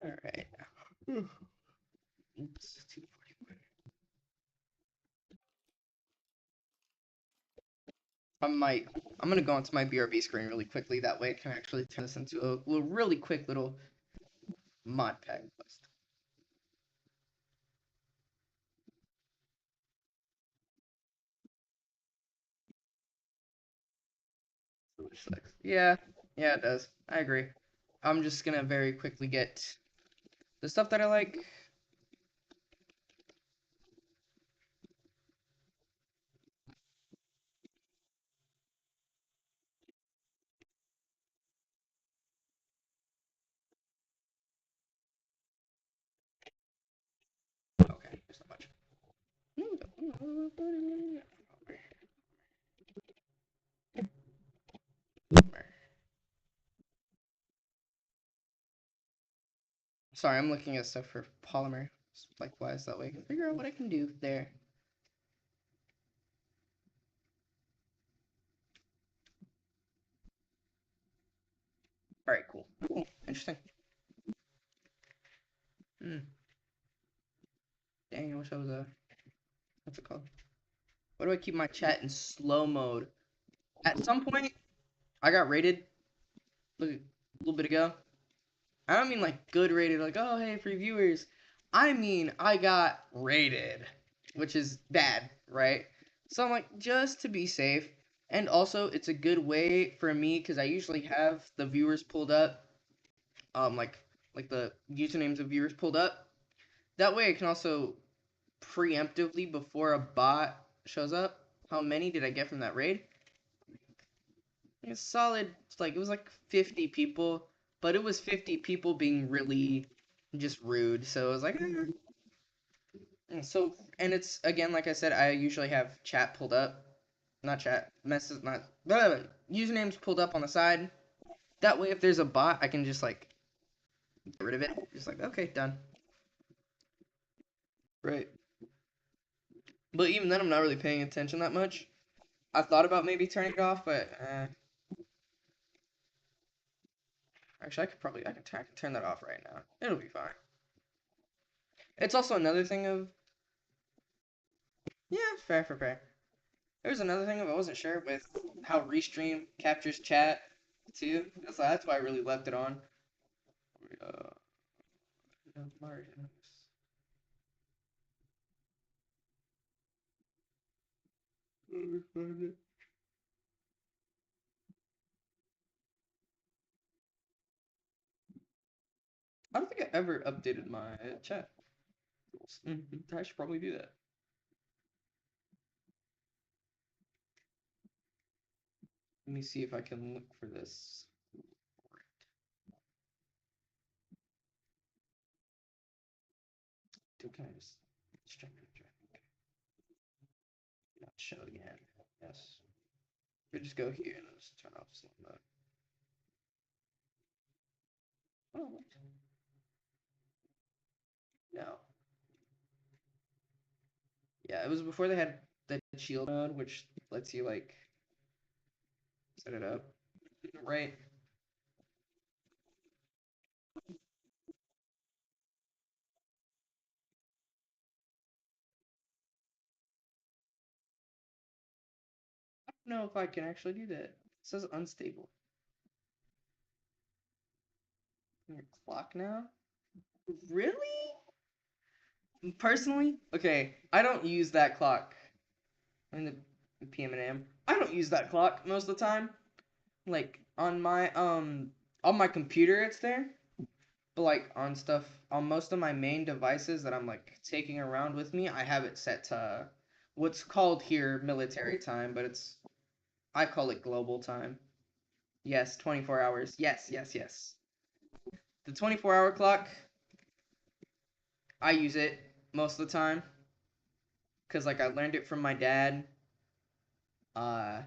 All right. It's 2:41. I might. I'm gonna go onto my BRB screen really quickly. That way, I can actually turn this into a little, really quick little mod pack list. Which sucks. Yeah, yeah, it does. I agree. I'm just gonna very quickly get the stuff that I like. Okay, there's not much. Sorry, I'm looking at stuff for polymer. Likewise, that way I can figure out what I can do there. All right, cool. Cool. Interesting. Hmm. Dang, I wish I was a. What's it called? Why do I keep my chat in slow mode? At some point, I got rated. Look, a little bit ago. I don't mean like good rated, like oh hey free viewers. I mean I got rated, which is bad, right? So I'm like just to be safe, and also it's a good way for me because I usually have the viewers pulled up, like the usernames of viewers pulled up. That way I can also preemptively before a bot shows up, how many did I get from that raid? A solid, like it was like 50 people, but it was 50 people being really just rude. So it was like, so, and it's again, like I said, I usually have chat pulled up, not chat, messages, not, usernames pulled up on the side. That way, if there's a bot, I can just like get rid of it. Just like, okay, done. Right. But even then, I'm not really paying attention that much. I thought about maybe turning it off, but actually, I can turn that off right now. It'll be fine. It's also another thing of, yeah, fair, fair, fair. There's another thing I wasn't sure with how Restream captures chat too. That's why I really left it on. Uh, I don't think I ever updated my chat. I should probably do that. Let me see if I can look for this. Can I just check traffic? Not show again. Yes. We just go here and just turn off slow mode. Oh, no. Yeah, it was before they had the shield mode, which lets you like set it up. Right. I don't know if I can actually do that. It says unstable. Your clock now? Really? Personally, okay, I don't use that clock. In the PM and AM. I don't use that clock most of the time. Like on my computer it's there, but like on stuff on most of my main devices that I'm like taking around with me, I have it set to what's called here military time, but it's I call it global time. Yes, 24 hours. Yes, yes, yes. The 24-hour clock, I use it most of the time because like I learned it from my dad. Uh,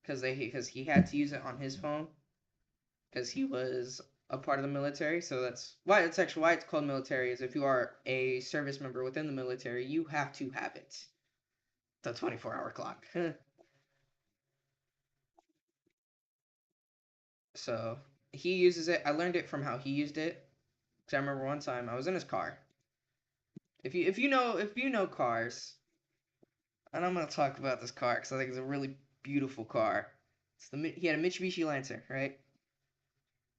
because he had to use it on his phone because he was a part of the military. So that's actually why it's called military. Is if you are a service member within the military, you have to have it. The 24-hour clock. So he uses it. I learned it from how he used it. Because I remember one time I was in his car. If you know cars, and I'm gonna talk about this car because I think it's a really beautiful car. He had a Mitsubishi Lancer, right?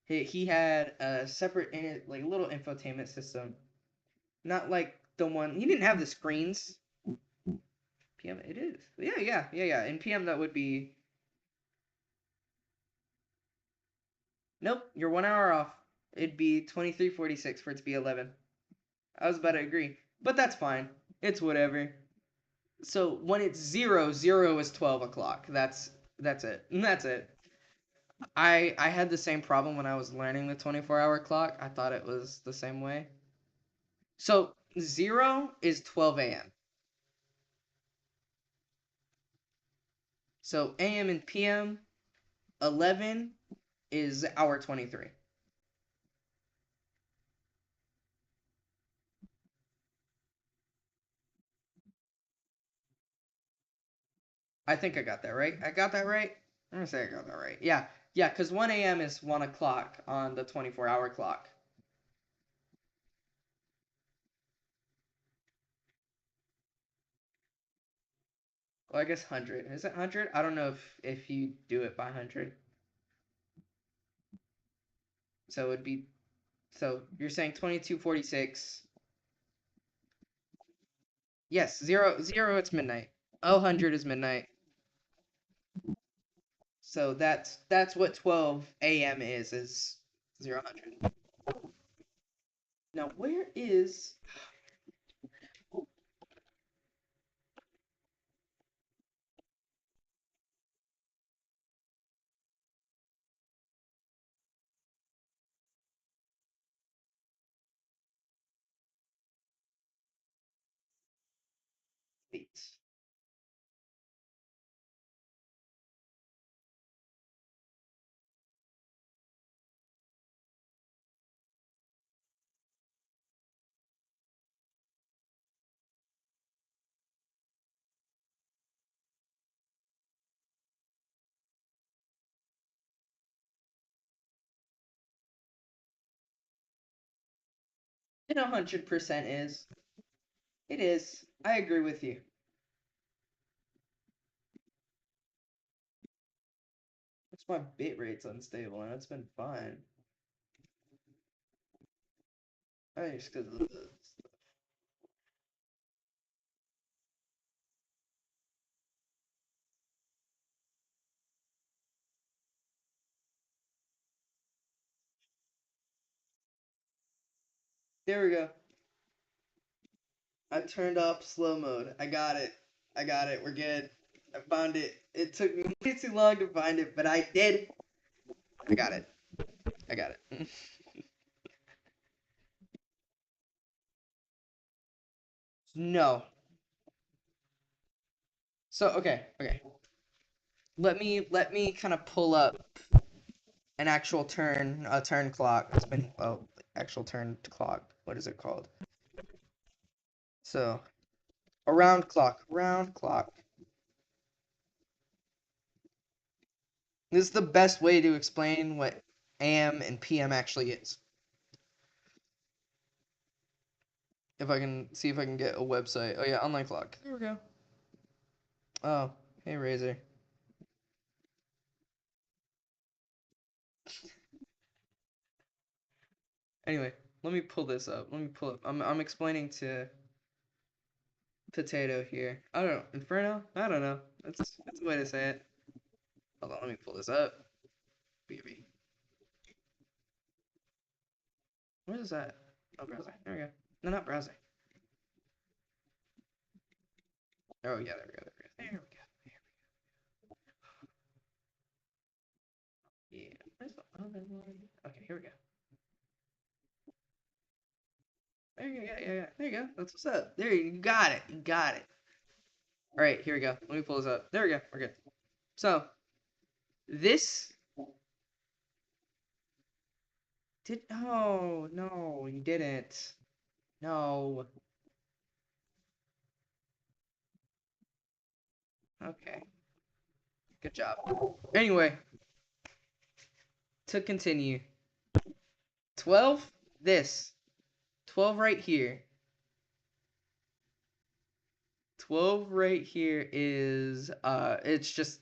He had a separate like little infotainment system, not like the one he didn't have the screens. PM, it is. Yeah, yeah, yeah, yeah. In PM, that would be. Nope, you're 1 hour off. It'd be 23:46 for it to be 11. I was about to agree, but that's fine. It's whatever. So when it's 0, 0 is 12 o'clock. That's it. That's it. I had the same problem when I was learning the 24-hour clock. I thought it was the same way. So 0 is 12 a.m. So AM and PM, 11 is hour 23. I think I got that right. I got that right. I'm gonna say I got that right. Yeah, yeah, because 1 a.m. is 1 o'clock on the 24-hour clock. Well, I guess 100. Is it 100? I don't know if you do it by 100. So it would be. So you're saying 22:46. Yes, 0, 0, it's midnight. Oh, 100 is midnight. So that's what 12 a.m. is 0, 100. Now, where is States? It 100% is. It is. I agree with you. That's why bit rate's unstable, and it's been fine. I just because of the. There we go. I turned off slow mode. I got it. I got it. We're good. I found it. It took me way too long to find it, but I did. I got it. I got it. No. So okay. Let me kind of pull up an actual turn a turn clock. It's been actual turn clock. What is it called? So a round clock. Round clock. This is the best way to explain what AM and PM actually is. If I can see if I can get a website. Oh yeah, online clock. There we go. Oh, hey Razor. Anyway, let me pull this up. Let me pull up. I'm explaining to Potato here. I don't know. Inferno? I don't know. That's the way to say it. Hold on, let me pull this up. BB. What is that? Oh, browser. There we go. No, not browser. Oh yeah, there we go. There we go. There we go. Yeah. Where's the other one? Okay, here we go. There you go. Yeah, yeah, yeah. There you go. That's what's up. There you got it. You got it. All right, here we go. Let me pull this up. There we go. We're good. So this did. Oh no, you didn't. No. Okay. Good job. Anyway, to continue. 12. This. 12 right here. 12 right here is it's just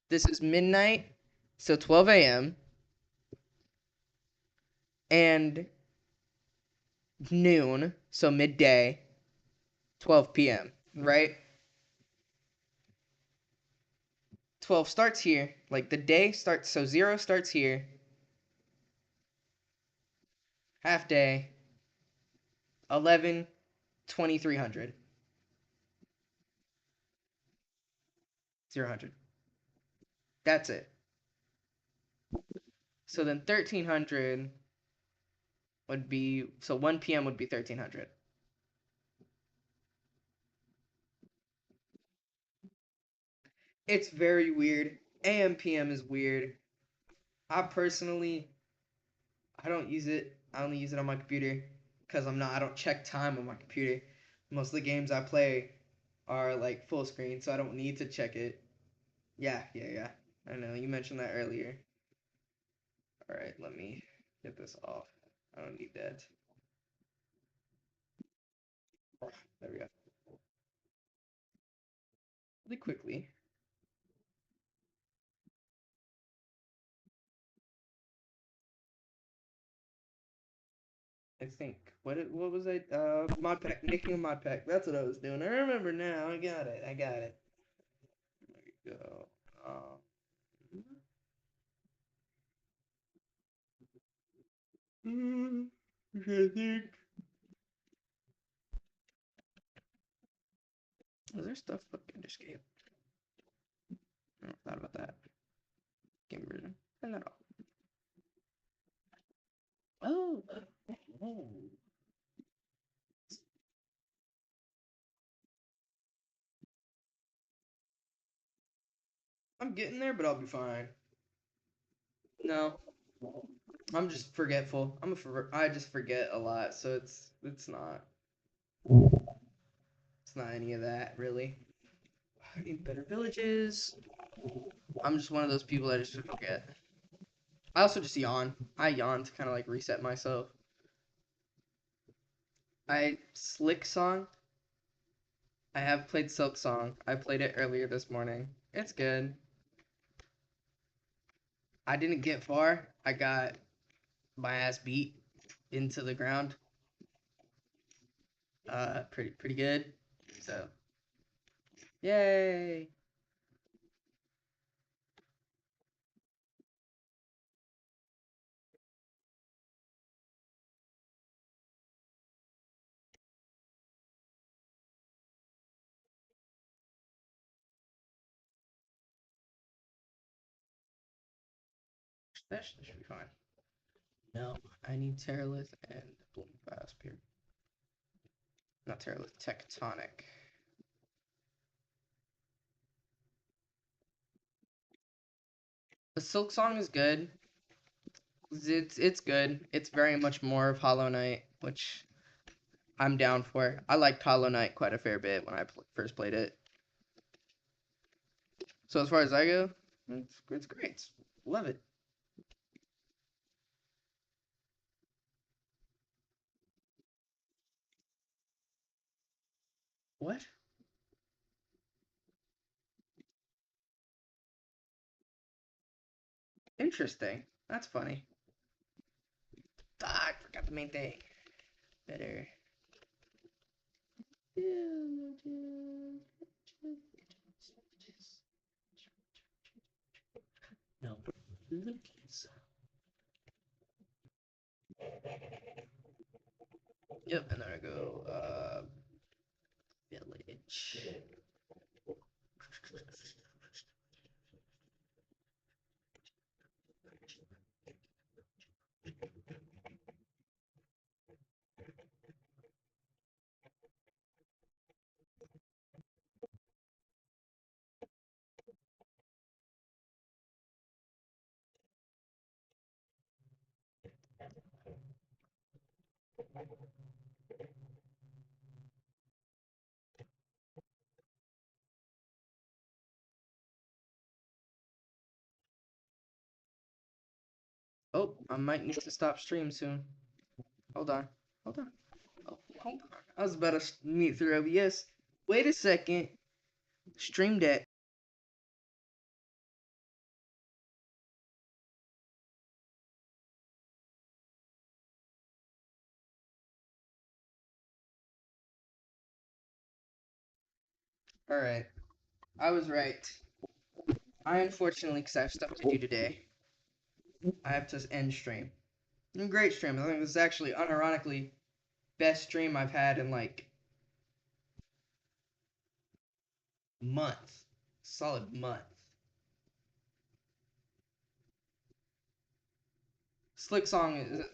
this is midnight, so 12 a.m. and noon, so midday, 12 p.m., right? 12 starts here, like the day starts, so 0 starts here, half day, 11, 2300, 0, That's it. So then 1300 would be, so 1 p.m. would be 1300. It's very weird. AM PM is weird. I personally, I don't use it. I only use it on my computer because I don't check time on my computer. Most of the games I play are like full screen, so I don't need to check it. Yeah, yeah, yeah. I know you mentioned that earlier. All right, let me get this off. I don't need that. There we go. Really quickly. I think what was I mod pack, making a mod pack. That's what I was doing. I remember now. I got it. I got it. There we go. I think. Is there stuff fucking escape? I never thought about that. Game version. Turn that off. Oh. Oh. I'm getting there, but I'll be fine. No, I'm just forgetful. I just forget a lot, so it's not any of that really. I need better villages. I'm just one of those people that just forget. I also just yawn. I yawn to kind of like reset myself. I Slick Song. I have played Silk Song. I played it earlier this morning. It's good. I didn't get far. I got my ass beat into the ground. Pretty good. So, yay! That should be fine. No, I need Terralith and Bloom Fast here. Not Terralith, Tectonic. The Silk Song is good. It's good. It's very much more of Hollow Knight, which I'm down for. I liked Hollow Knight quite a fair bit when I first played it. So as far as I go, it's great. Love it. What? Interesting. That's funny. Ah, I forgot the main thing. Better. No. Yep, and then I go village. Oh, I might need to stop stream soon. Hold on. Hold on. Oh, hold on. I was about to meet through OBS. Wait a second. Stream Deck. Alright. I was right. I unfortunately, because I have stuff to do today, I have to end stream. Great stream. I think this is actually unironically best stream I've had in like month. Solid month. Slick Song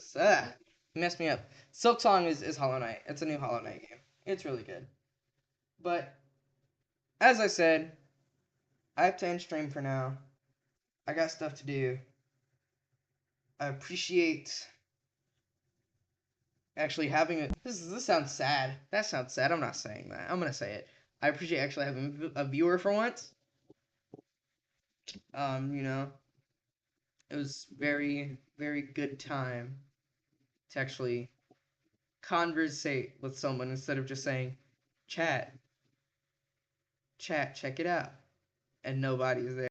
messed me up. Silk Song is Hollow Knight. It's a new Hollow Knight game. It's really good. But as I said, I have to end stream for now. I got stuff to do. I appreciate actually having a. This sounds sad. That sounds sad. I'm not saying that. I'm gonna say it. I appreciate actually having a viewer for once. You know, it was very very good time to actually conversate with someone instead of just saying, chat, check it out, and nobody's there.